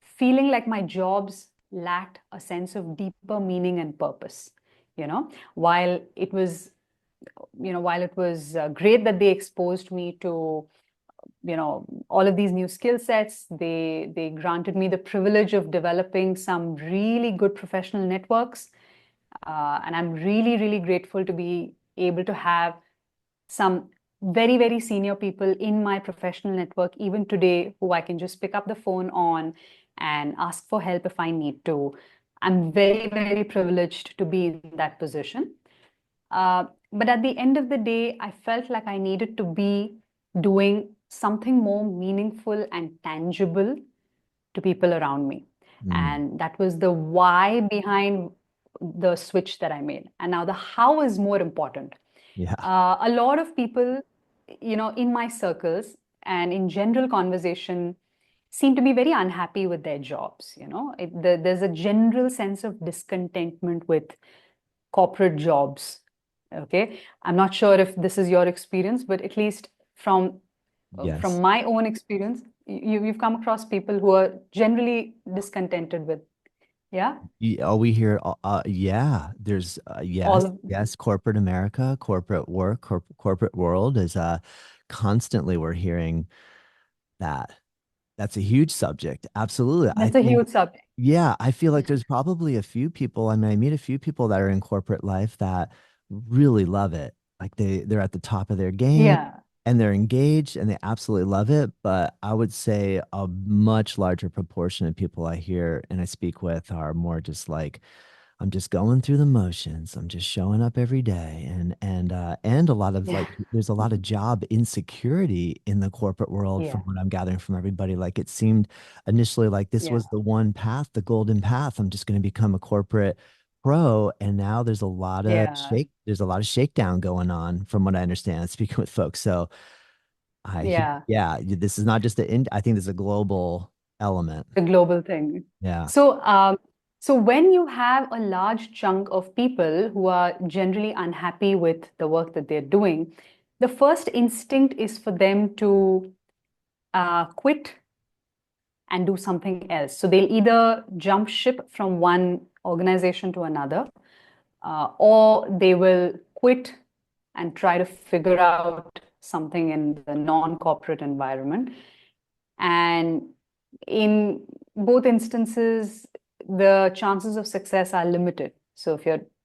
feeling like my jobs lacked a sense of deeper meaning and purpose. While it was, great that they exposed me to all of these new skill sets, they granted me the privilege of developing some really good professional networks, and I'm really, really grateful to be able to have some very, very senior people in my professional network even today who I can just pick up the phone on and ask for help if I need to. I'm very, very privileged to be in that position. But at the end of the day, I felt like I needed to be doing something more meaningful and tangible to people around me. Mm. And that was the why behind the switch that I made. And now the how is more important. Yeah. A lot of people, in my circles and in general conversation, seem to be very unhappy with their jobs. There's a general sense of discontentment with corporate jobs. Okay, I'm not sure if this is your experience, but at least from Yes. my own experience, you've come across people who are generally discontented with, yeah, Oh, we hear, yeah, there's, all yes, of, yes, corporate America, corporate work, corporate world is, constantly we're hearing that. That's a huge subject. Absolutely. I that's a think, huge subject. yeah, I feel like Yeah. there's probably a few people. I mean, I meet a few people that are in corporate life that really love it. Like they're at the top of their game Yeah. and they're engaged and they absolutely love it. But I would say a much larger proportion of people I hear and I speak with are more just like, I'm just going through the motions. I'm just showing up every day. And a lot of Yeah. like there's a lot of job insecurity in the corporate world from Yeah. what I'm gathering from everybody. Like it seemed initially like this Yeah. was the one path, the golden path. I'm just going to become a corporate pro. And now Yeah. there's a lot of shakedown going on from what I understand speaking with folks. So Yeah. yeah, this is not just I think this is a global element. The global thing. Yeah. So, so when you have a large chunk of people who are generally unhappy with the work that they're doing, the first instinct is for them to quit and do something else. So they'll either jump ship from one organization to another, or they will quit and try to figure out something in the non-corporate environment. And in both instances, the chances of success are limited. So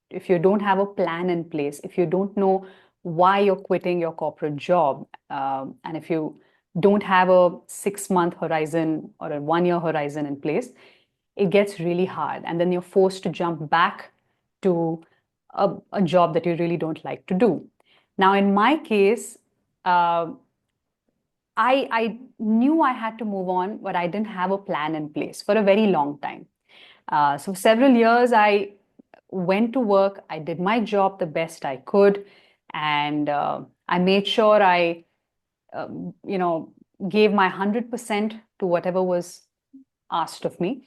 if you don't have a plan in place, if you don't know why you're quitting your corporate job, and if you don't have a 6 month horizon or a 1 year horizon in place, it gets really hard. And then you're forced to jump back to a job that you really don't like to do. Now, in my case, uh, I knew I had to move on, but I didn't have a plan in place for a very long time. So for several years, I went to work. I did my job the best I could, and I made sure I, you know, gave my 100% to whatever was asked of me.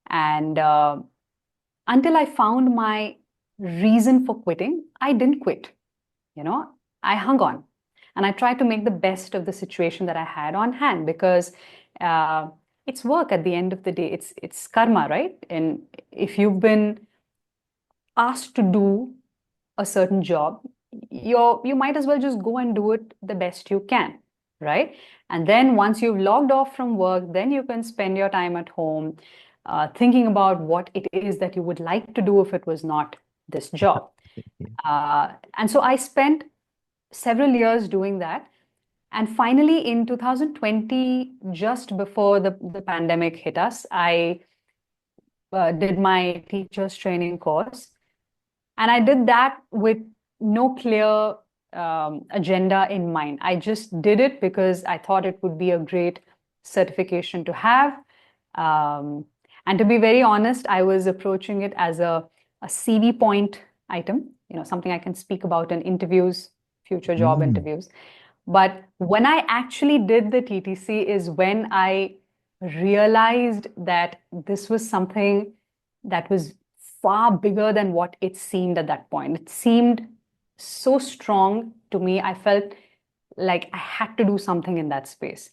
And until I found my reason for quitting, I didn't quit. You know, I hung on and I tried to make the best of the situation that I had on hand because uh, it's work at the end of the day. It's karma, right? And if you've been asked to do a certain job, you might as well just go and do it the best you can, right? And then once you've logged off from work, then you can spend your time at home thinking about what it is that you would like to do if it was not this job. And so I spent several years doing that. And finally, in 2020, just before the pandemic hit us, I did my teacher's training course. And I did that with no clear agenda in mind. I just did it because I thought it would be a great certification to have. Um, and to be very honest, I was approaching it as a CV point item, something I can speak about in interviews, future job Mm, interviews. But when I actually did the TTC is when I realized that this was something that was far bigger than what it seemed at that point. It seemed so strong to me. I felt like I had to do something in that space.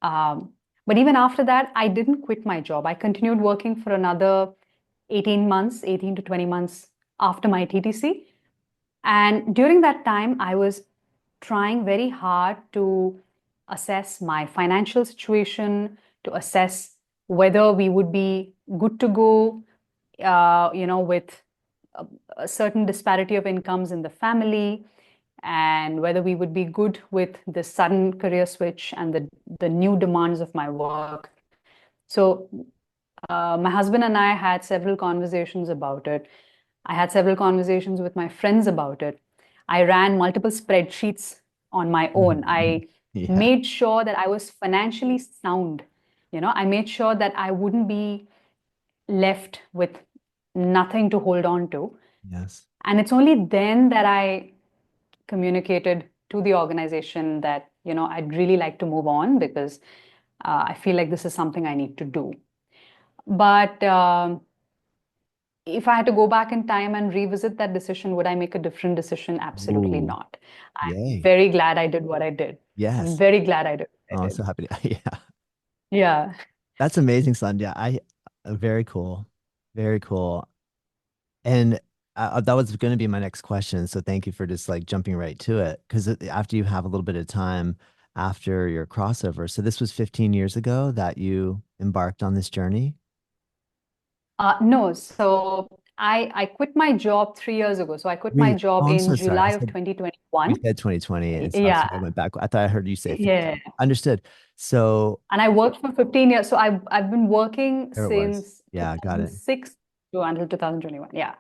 Um, but even after that, I didn't quit my job. I continued working for another 18 months, 18 to 20 months after my TTC. And during that time, I was trying very hard to assess my financial situation, to assess whether we would be good to go, with a, a certain disparity of incomes in the family, and whether we would be good with the sudden career switch and the new demands of my work. So my husband and I had several conversations about it. I had several conversations with my friends about it. I ran multiple spreadsheets on my own. mhm. I Yeah. made sure that I was financially sound. I made sure that I wouldn't be left with nothing to hold on to. Yes. And it's only then that I communicated to the organization that, I'd really like to move on because I feel like this is something I need to do. But if I had to go back in time and revisit that decision, would I make a different decision? Absolutely Ooh, not. I'm yay. very glad I did what I did. I'm Yes. very glad I did what Oh, I I'm did. so happy. Yeah. Yeah. That's amazing, Sandhya. Very cool. Very cool. And that was going to be my next question. So thank you for just like jumping right to it. Because after you have a little bit of time after your crossover, so this was 15 years ago that you embarked on this journey. No, so I quit my job 3 years ago. So I quit my job Oh, I'm in so sorry. July of 2021. You said 2020, and so that's Yeah, why I went back. I thought I heard you say 15. yeah. Understood. So And I worked for 15 years. So I've been working there it was. since Yeah, got it. 2006 to until 2021. Yeah.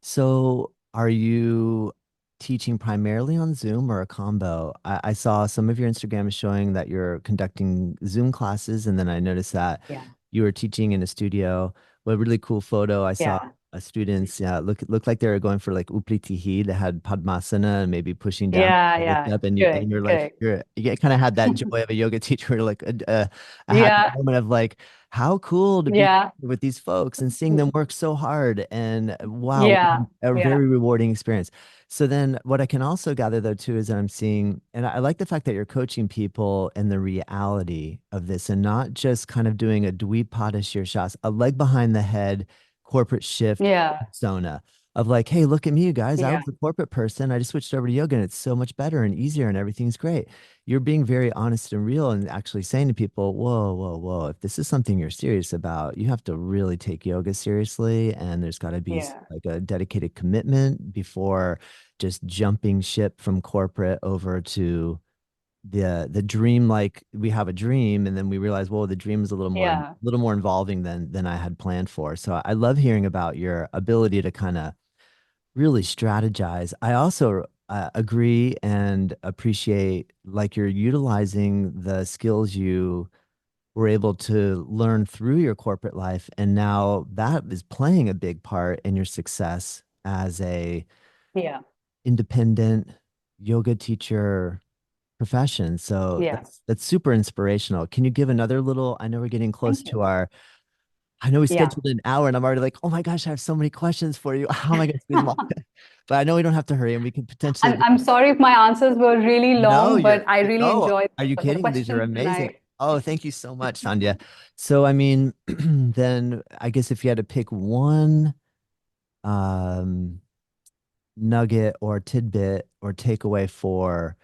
So, are you teaching primarily on Zoom or a combo? I saw some of your Instagram is showing that you're conducting Zoom classes, and then I noticed that Yeah. you were teaching in a studio. What a really cool photo. I saw Yeah. students, yeah, looked like they were going for like Uplitihi. They had Padmasana and maybe pushing down Yeah. to lift Yeah. up, and Correct. you're like Correct. you kind of had that joy of a yoga teacher, like a happy Yeah. moment of like how cool to be Yeah. with these folks and seeing them work so hard and wow, what Yeah. a Yeah. very rewarding experience. So then what I can also gather though too is that I'm seeing, and I like the fact that you're coaching people in the reality of this and not just kind of doing a Dvipada Shirshas, a leg behind the head corporate shift Yeah. persona of like, hey, look at me, you guys. I Yeah. was a corporate person. I just switched over to yoga and it's so much better and easier and everything's great. You're being very honest and real and actually saying to people, whoa, whoa, whoa, if this is something you're serious about, you have to really take yoga seriously. And there's got to be Yeah. like a dedicated commitment before just jumping ship from corporate over to the dream. Like we have a dream and then we realize, whoa, the dream is Yeah. a little more involving than I had planned for. So I love hearing about your ability to kind of really strategize. I also agree and appreciate like you're utilizing the skills you were able to learn through your corporate life, and now that is playing a big part in your success as a Yeah. independent yoga teacher profession. So Yeah. that's super inspirational. Can you give another little? I know we're getting close Thank to you. our I know we Yeah. scheduled an hour and I'm already like, oh my gosh, I have so many questions for you. How am I going to squeeze them all? But I know we don't have to hurry and we can potentially I'm sorry if my answers were really no, long, but I really no, enjoyed are you the kidding? These are questions and amazing. I, Oh, thank you so much, Sandhya. So, I mean, then I guess if you had to pick one um, nugget or tidbit or takeaway for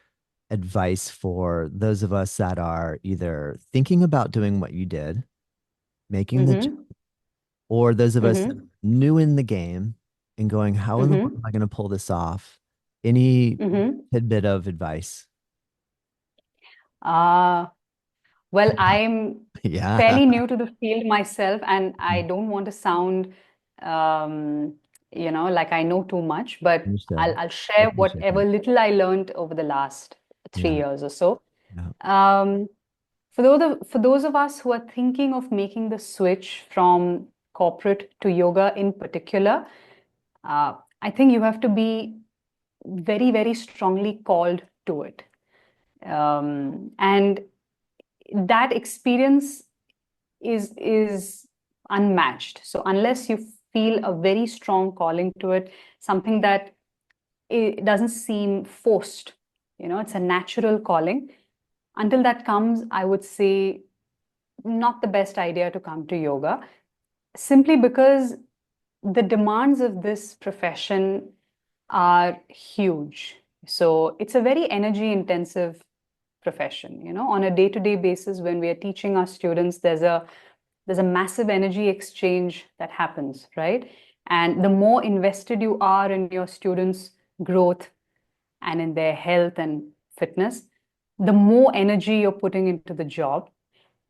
advice for those of us that are either thinking about doing what you did, making the mm-hmm, or those of us that are mm-hmm, new in the game and going, how in the world mm-hmm, am I going to pull this off? Any mm-hmm. tidbit of advice? Uh, well, I'm Yeah. fairly new to the field myself, and I don't want to sound, um, like I know too much, but Understood. I'll I share appreciate whatever that. little I learned over the last three Yeah. years or so. Yeah. Um, for those of us who are thinking of making the switch from corporate to yoga in particular, I think you have to be very, very strongly called to it. And that experience is unmatched. So unless you feel a very strong calling to it, something that it doesn't seem forced, it's a natural calling. Until that comes, I would say not the best idea to come to yoga, simply because the demands of this profession are huge. So it's a very energy intensive profession. On a day-to-day basis, when we are teaching our students, there's a massive energy exchange that happens, right? And the more invested you are in your students' growth and in their health and fitness, the more energy you're putting into the job.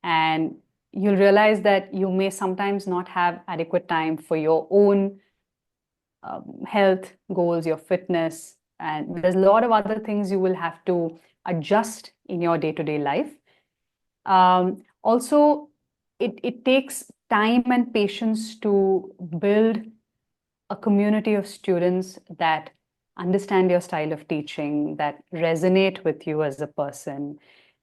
And you'll realize that you may sometimes not have adequate time for your own health goals, your fitness, and there's a lot of other things you will have to adjust in your day-to-day life. Also, it takes time and patience to build a community of students that understand your style of teaching, that resonate with you as a person,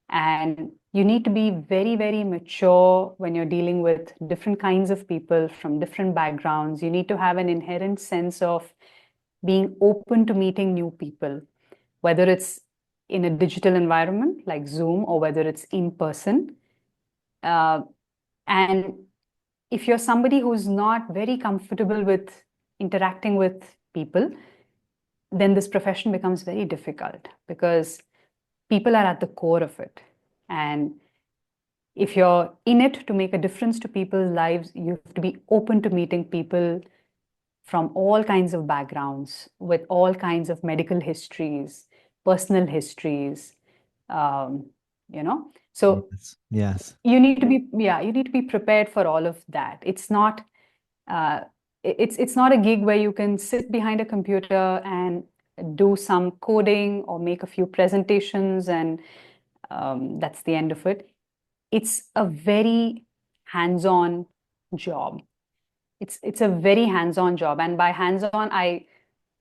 and You need to be very, very mature when you're dealing with different kinds of people from different backgrounds. You need to have an inherent sense of being open to meeting new people, whether it's in a digital environment like Zoom or whether it's in person. Uh, and if you're somebody who's not very comfortable with interacting with people, then this profession becomes very difficult because people are at the core of it. And if you're in it to make a difference to people's lives, you have to be open to meeting people from all kinds of backgrounds, with all kinds of medical histories, personal histories, um, you know. So Yes. Yes. you need to be, yeah, you need to be prepared for all of that. It's not, uh, it's not a gig where you can sit behind a computer and do some coding or make a few presentations and that's the end of it. It's a very hands-on job. It's a very hands-on job, and by hands-on, I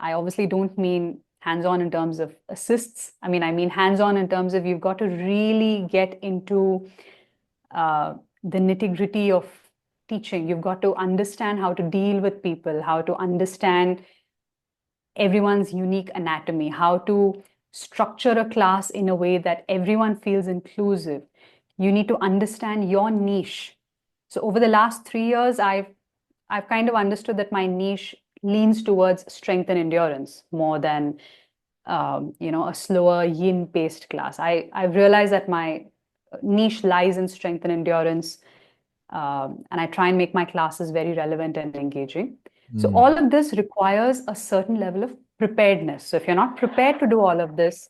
obviously don't mean hands-on in terms of assists. I mean hands-on in terms of you've got to really get into the nitty-gritty of teaching. You've got to understand how to deal with people, how to understand everyone's unique anatomy, how to structure a class in a way that everyone feels inclusive. You need to understand your niche. So over the last 3 years, I've kind of understood that my niche leans towards strength and endurance more than a slower yin-paced class. I've realized that my niche lies in strength and endurance, and I try and make my classes very relevant and engaging. So Mm. all of this requires a certain level of preparedness. So if you're not prepared to do all of this,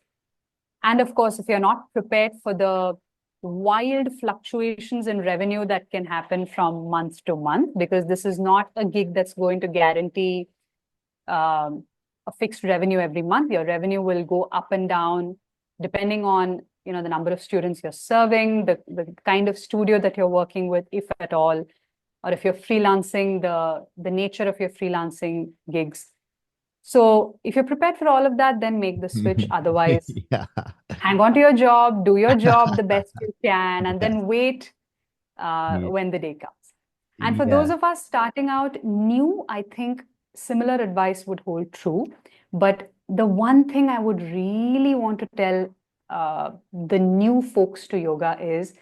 and of course, if you're not prepared for the wild fluctuations in revenue that can happen from month to month, because this is not a gig that's going to guarantee um, a fixed revenue every month. Your revenue will go up and down depending on the number of students you're serving, the kind of studio that you're working with, if at all, or if you're freelancing, the nature of your freelancing gigs. So if you're prepared for all of that, then make the switch. Otherwise, Yeah. hang on to your job, do your job the best you can, and Yes. then wait Ye- when the day comes. And for those Yeah. of us starting out new, I think similar advice would hold true. But the one thing I would really want to tell the new folks to yoga is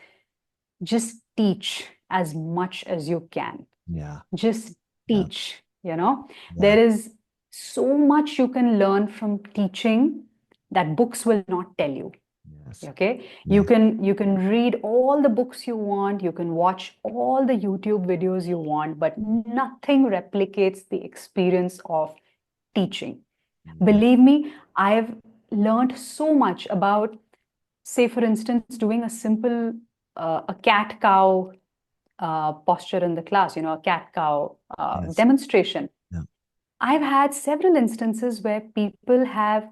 just teach as much as you can. Yeah. Just Yeah. teach, Yeah. there is so much you can learn from teaching that books will not tell you. Yes. Okay, Yes. you can read all the books you want, you can watch all the YouTube videos you want, but nothing replicates the experience of teaching. Yeah. Believe me, I've learned so much about, say for instance, doing a simple a cat cow posture in the class, a cat cow Yes. demonstration. Yeah. I've had several instances where people have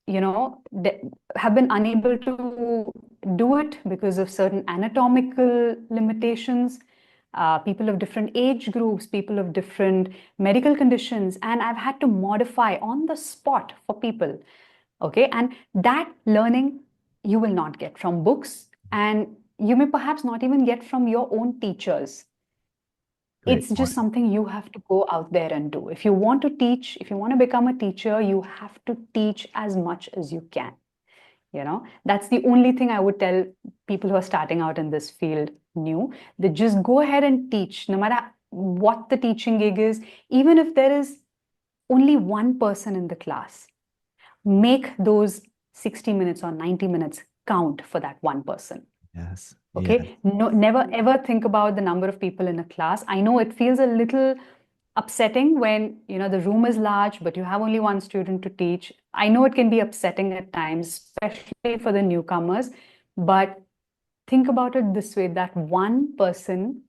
have been unable to do it because of certain anatomical limitations, people of different age groups, people of different medical conditions, and I've had to modify on the spot for people. Okay, and that learning you will not get from books, and you may perhaps not even get from your own teachers. Great It's just point. something you have to go out there and do. If you want to teach, if you want to become a teacher, you have to teach as much as you can. That's the only thing I would tell people who are starting out in this field new. They just go ahead and teach, no matter what the teaching gig is, even if there is only one person in the class, make those 60 minutes or 90 minutes count for that one person. Yes. Yes. Okay, no, never ever think about the number of people in a class. I know it feels a little upsetting when the room is large, but you have only one student to teach. I know it can be upsetting at times, especially for the newcomers. But think about it this way: that one person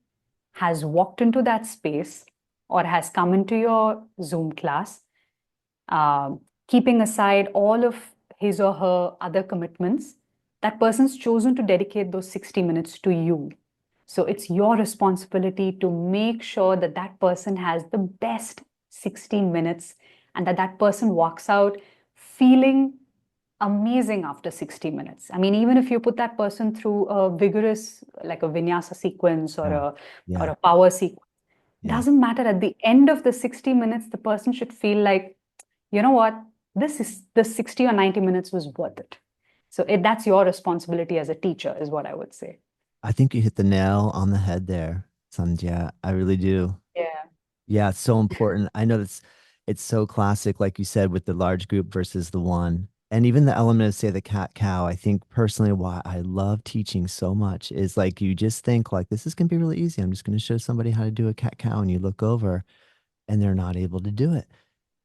has walked into that space or has come into your Zoom class, keeping aside all of his or her other commitments. That person's chosen to dedicate those 60 minutes to you. So it's your responsibility to make sure that that person has the best 60 minutes and that that person walks out feeling amazing after 60 minutes. I mean, even if you put that person through a vigorous, like a vinyasa sequence Yeah. or Yeah. a power sequence, Yeah. doesn't matter. At the end of the 60 minutes, the person should feel like, you know what, the 60 or 90 minutes was worth it. So that's your responsibility as a teacher, is what I would say. I think you hit the nail on the head there, Sandhya. I really do. Yeah. Yeah, it's so important. I know it's so classic, like you said, with the large group versus the one. And even the element of, say, the cat cow, I think personally why I love teaching so much is like you just think like this is gonna be really easy. I'm just gonna show somebody how to do a cat cow, and you look over and they're not able to do it.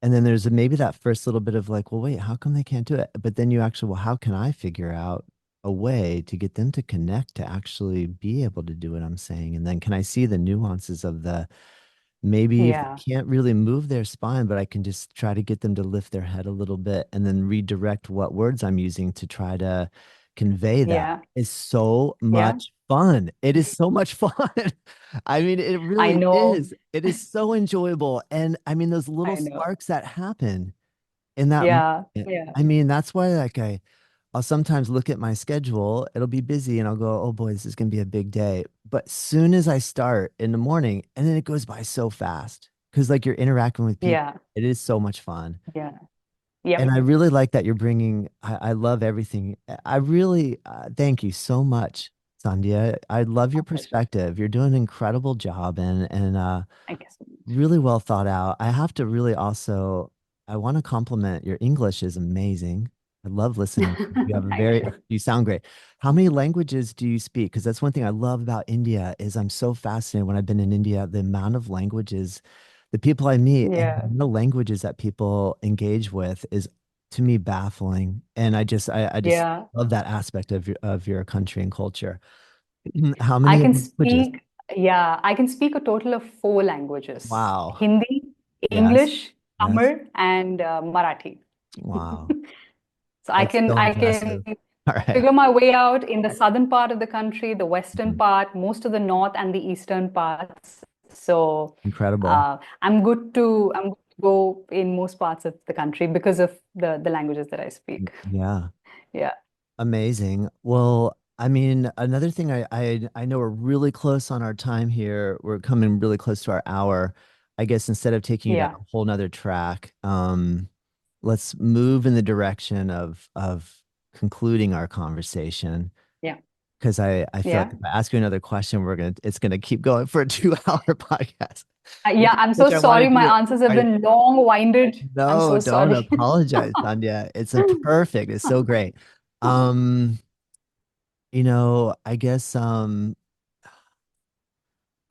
And then there's maybe that first little bit of like, well, wait, how come they can't do it? But then you actually, well, how can I figure out a way to get them to connect to actually be able to do what I'm saying? And then can I see the nuances of the maybe if I Yeah. can't really move their spine, but I can just try to get them to lift their head a little bit and then redirect what words I'm using to try to convey that Yeah. is so Yeah. much fun. It is so much fun. I mean, it I really know. is. It is so enjoyable. And I mean, those little I know. sparks that happen in that Yeah. moment, Yeah. I mean, that's why like I'll sometimes look at my schedule, it'll be busy and I'll go, oh boy, this is gonna be a big day. But soon as I start in the morning, and then it goes by so fast because like you're interacting with people, Yeah. it is so much fun. Yeah. And Yep. I really like that you're bringing, I love everything. I really thank you so much, Sandhya. I love your My pleasure. perspective. You're doing an incredible job and Thank you so much. really well thought out. I have to really also, I want to compliment your English is amazing. I love listening. You have a Thank very, you. you sound great. How many languages do you speak? Because that's one thing I love about India is I'm so fascinated when I've been in India, the amount of languages, the people I meet and Yeah. the languages that people engage with is to me baffling. And I just Yeah. love that aspect of your country and culture. How I many can languages? speak, yeah, I can speak a total of four languages: Wow. Hindi, Yes. English, Yes. Tamil, and Marathi. Wow. So That's so I can impressive. All right. figure my way out in the southern part of the country, the western part, most of the north and the eastern parts. So Incredible. I'm good to go in most parts of the country because of the languages that I speak. Yeah. Yeah, Amazing. Well, I mean, another thing I know we're really close on our time here. We're coming really close to our hour. I guess instead of taking you down yeah, a whole nother track, let's move in the direction of concluding our conversation. yeah, Because I feel like yeah. if I ask you another question, it's gonna keep going for a 2 hour podcast, Yeah, I'm so which I want to sorry. do. My answers have All right. been long-winded. I'm No, so don't sorry. apologize, Sandhya. It's a perfect. It's so great. Um, I guess a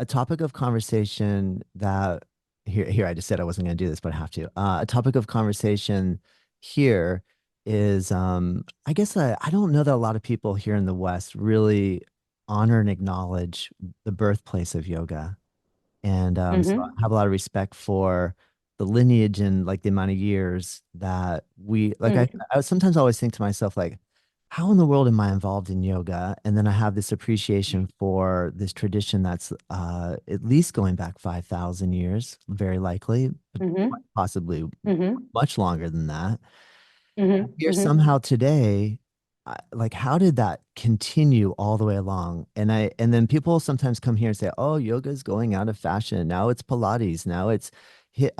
topic of conversation that here I just said I wasn't going to do this, but I have to. A topic of conversation here is I guess I don't know that a lot of people here in the West really honor and acknowledge the birthplace of yoga. And so Hmm. I have a lot of respect for the lineage and like the amount of years that we like. Hmm. I sometimes always think to myself, like, how in the world am I involved in yoga? And then I have this appreciation for this tradition that's at least going back 5,000 years, very likely, but Hmm. possibly Hmm. much longer than that. Hmm. Here Hmm. somehow today, like how did that continue all the way along? And then people sometimes come here and say, "Oh, yoga is going out of fashion. Now it's Pilates. Now it's hit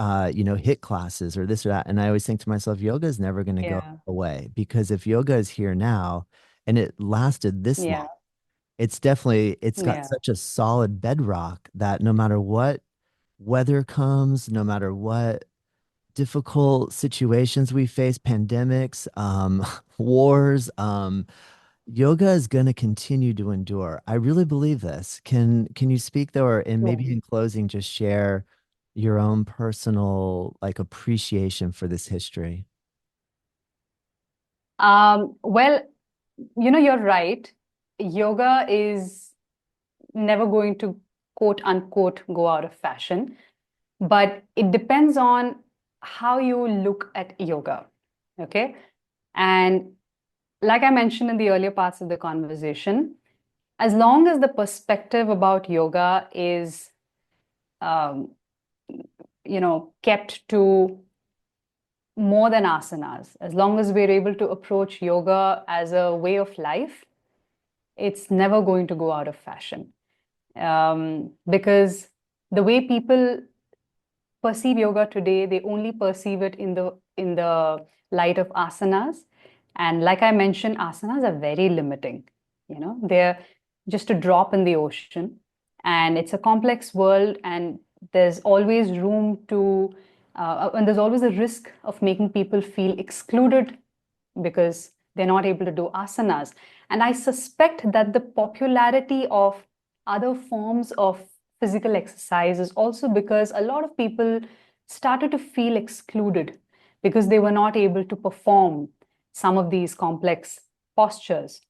classes or this or that." And I always think to myself, yoga is never going to go Yeah, away because if yoga is here now and it lasted this long, yeah, it's got yeah, such a solid bedrock that no matter what weather comes, no matter what difficult situations we face, pandemics, wars, yoga is going to continue to endure. I really believe this. Can you speak though, or and yeah. maybe in closing, just share your own personal like appreciation for this history? Well, you're right. Yoga is never going to quote unquote go out of fashion, but it depends on how you look at yoga. Okay. And like I mentioned in the earlier parts of the conversation, as long as the perspective about yoga is, um, kept to more than asanas. As long as we're able to approach yoga as a way of life, it's never going to go out of fashion. Because the way people perceive yoga today, they only perceive it in the light of asanas. And like I mentioned, asanas are very limiting. They're just a drop in the ocean, and it's a complex world, and there's always room to, and there's always a risk of making people feel excluded because they're not able to do asanas. And I suspect that the popularity of other forms of physical exercise is also because a lot of people started to feel excluded because they were not able to perform some of these complex postures,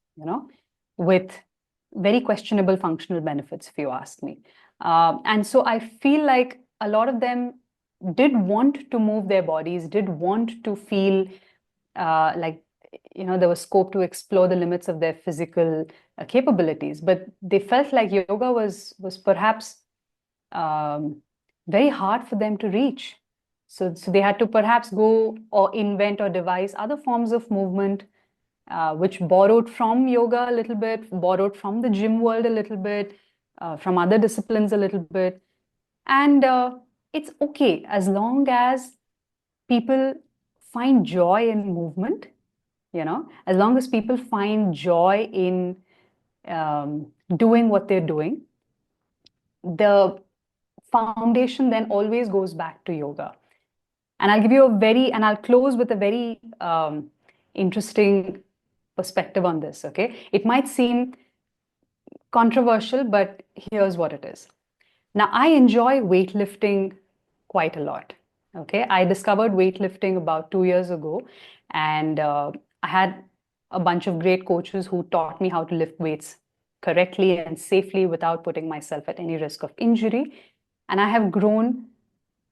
with very questionable functional benefits, if you ask me. And so I feel like a lot of them did want to move their bodies, did want to feel like there was scope to explore the limits of their physical capabilities, but they felt like yoga was perhaps very hard for them to reach. So they had to perhaps go or invent or devise other forms of movement, which borrowed from yoga a little bit, borrowed from the gym world a little bit, from other disciplines a little bit. And it's okay as long as people find joy in movement, as long as people find joy in doing what they're doing, the foundation then always goes back to yoga. And I'll close with a very interesting perspective on this, okay? It might seem controversial, but here's what it is. Now, I enjoy weightlifting quite a lot. Okay, I discovered weightlifting about 2 years ago, and I had a bunch of great coaches who taught me how to lift weights correctly and safely without putting myself at any risk of injury. And I have grown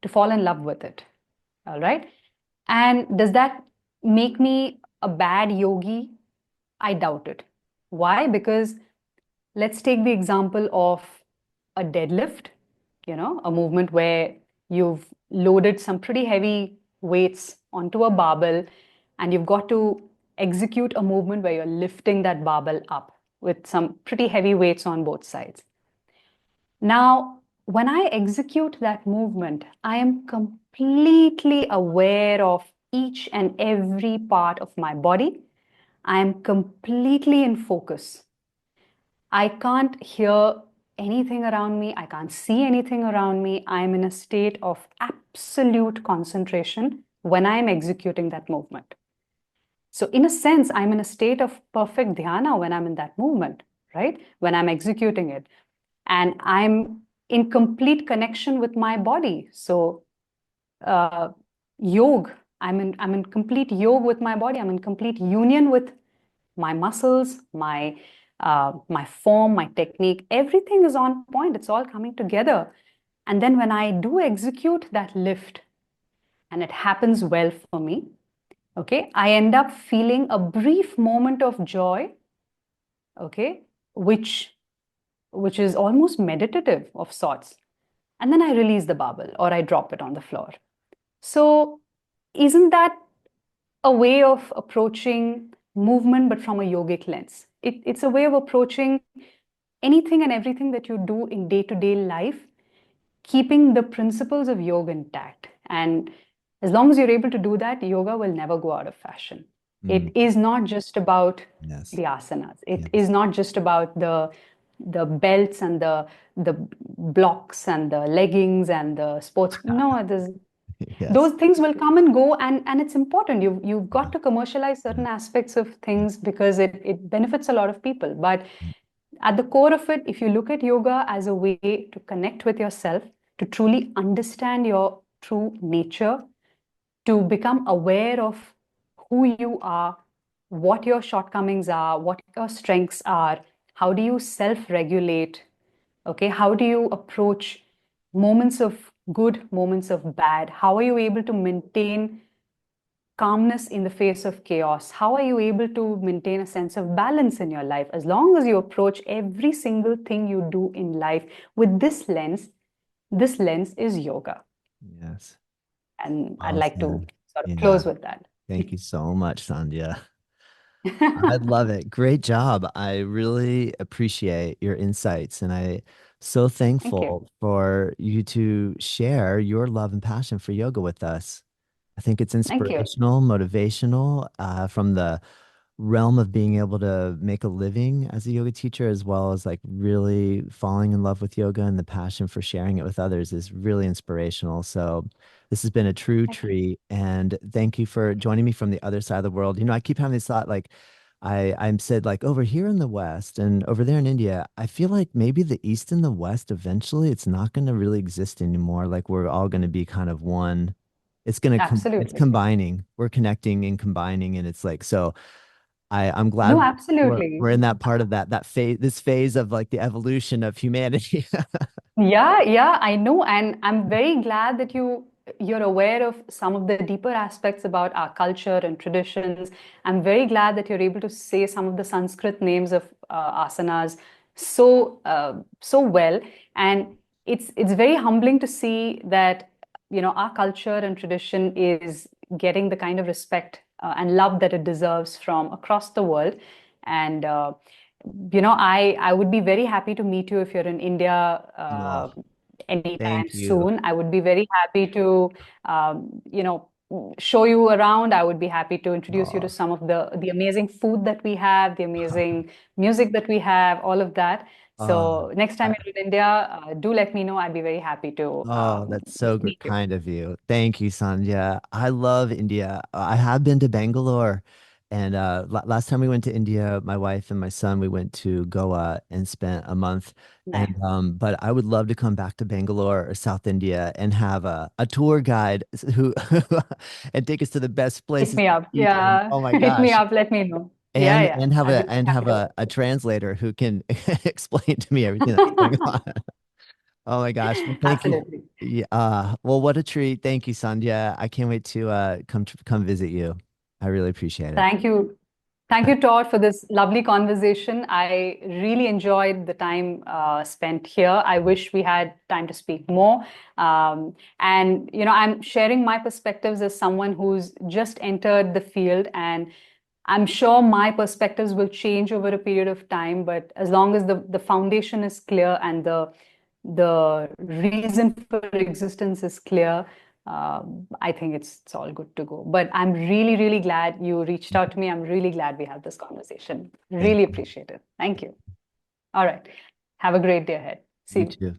to fall in love with it. All right. And does that make me a bad yogi? I doubt it. Why? Because let's take the example of a deadlift, a movement where you've loaded some pretty heavy weights onto a barbell, and you've got to execute a movement where you're lifting that barbell up with some pretty heavy weights on both sides. Now, when I execute that movement, I am completely aware of each and every part of my body. I am completely in focus. I can't hear anything around me. I can't see anything around me. I'm in a state of absolute concentration when I'm executing that movement. So, in a sense, I'm in a state of perfect dhyana when I'm in that movement, right? When I'm executing it. And I'm in complete connection with my body. So, yoga, I'm in complete yoga with my body. I'm in complete union with my muscles, my form, my technique, everything is on point. It's all coming together. And then when I do execute that lift and it happens well for me, okay, I end up feeling a brief moment of joy, okay, which is almost meditative of sorts. And then I release the barbell or I drop it on the floor. So isn't that a way of approaching movement, but from a yogic lens? It's a way of approaching anything and everything that you do in day-to-day life, keeping the principles of yoga intact. And as long as you're able to do that, yoga will never go out of fashion. It is not just about Yes. the asanas. It Yes. is not just about the belts and the blocks and the leggings and the sports. No, Yes. those things will come and go, and it's important. You've Yeah. got to commercialize Yeah. certain aspects of Yeah. things because it benefits a lot of people. But at the core of it, if you look at yoga as a way to connect with yourself, to truly understand your true nature, to become aware of who you are, what your shortcomings are, what your strengths are, how do you self-regulate, okay, how do you approach moments of good, moments of bad, how are you able to maintain calmness in the face of chaos? How are you able to maintain a sense of balance in your life? As long as you approach every single thing you do in life with this lens is yoga. Yes. And I'd Well like to said. sort of Yeah. close with that. Thank you so much, Sandhya. I love it. Great job. I really appreciate your insights, and I so Thank you. thankful for you to share your love and passion for yoga with us. I think it's Thank you. inspirational, motivational, from the realm of being able to make a living as a yoga teacher, as well as like really falling in love with yoga, and the passion for sharing it with others is really inspirational. So this has been a true Thank you. treat. And thank you for joining me from the other side of the world. I keep having this thought like I'm said like over here in the West and over there in India, I feel like maybe the East and the West eventually it's not going to really exist anymore. Like we're all going to be kind of one. It's Absolutely. combining. We're connecting and combining, and it's like so. I'm No, glad absolutely. we're in that part of that phase, this phase of like the evolution of humanity. Yeah, yeah, I know. And I'm very glad that you're aware of some of the deeper aspects about our culture and traditions. I'm very glad that you're able to say some of the Sanskrit names of asanas so well. And it's very humbling to see that, our culture and tradition is getting the kind of respect and love that it deserves from across the world. And I would be very happy to meet you if you're in India Oh, anytime thank you. soon. I would be very happy to, show you around. I would be happy to introduce you to Oh, some of the amazing food that we have, the amazing music that we have, all of that. oh, So next time I, you're in India, do let me know. I'd be very happy to oh, that's so meet you. kind of you. Thank you, Sandhya. I love India. I have been to Bangalore, and last time we went to India, my wife and my son, we went to Goa and spent a month. Nice. And but I would love to come back to Bangalore or South India and have a tour guide who and take us to the best Hit places me to up. eat. And Yeah. oh my Hit me gosh. up. Let me know. Yeah, yeah. I'd be very And happy have to a translator who can explain to me everything that's going on. Oh my gosh. Well, thank you. Absolutely. Yeah, well, what a treat. Thank you, Sandhya. I can't wait to come visit you. I really appreciate it. Thank you. Thank you, Todd, for this lovely conversation. I really enjoyed the time spent here. I wish we had time to speak more. And, I'm sharing my perspectives as someone who's just entered the field, and I'm sure my perspectives will change over a period of time. But as long as the foundation is clear and the reason for existence is clear, I think it's all good to go. But I'm really, really glad you reached out to me. I'm really glad we had this conversation. Thank Really you. appreciate it. Thank you. All right. Have a great day ahead. See You you. too.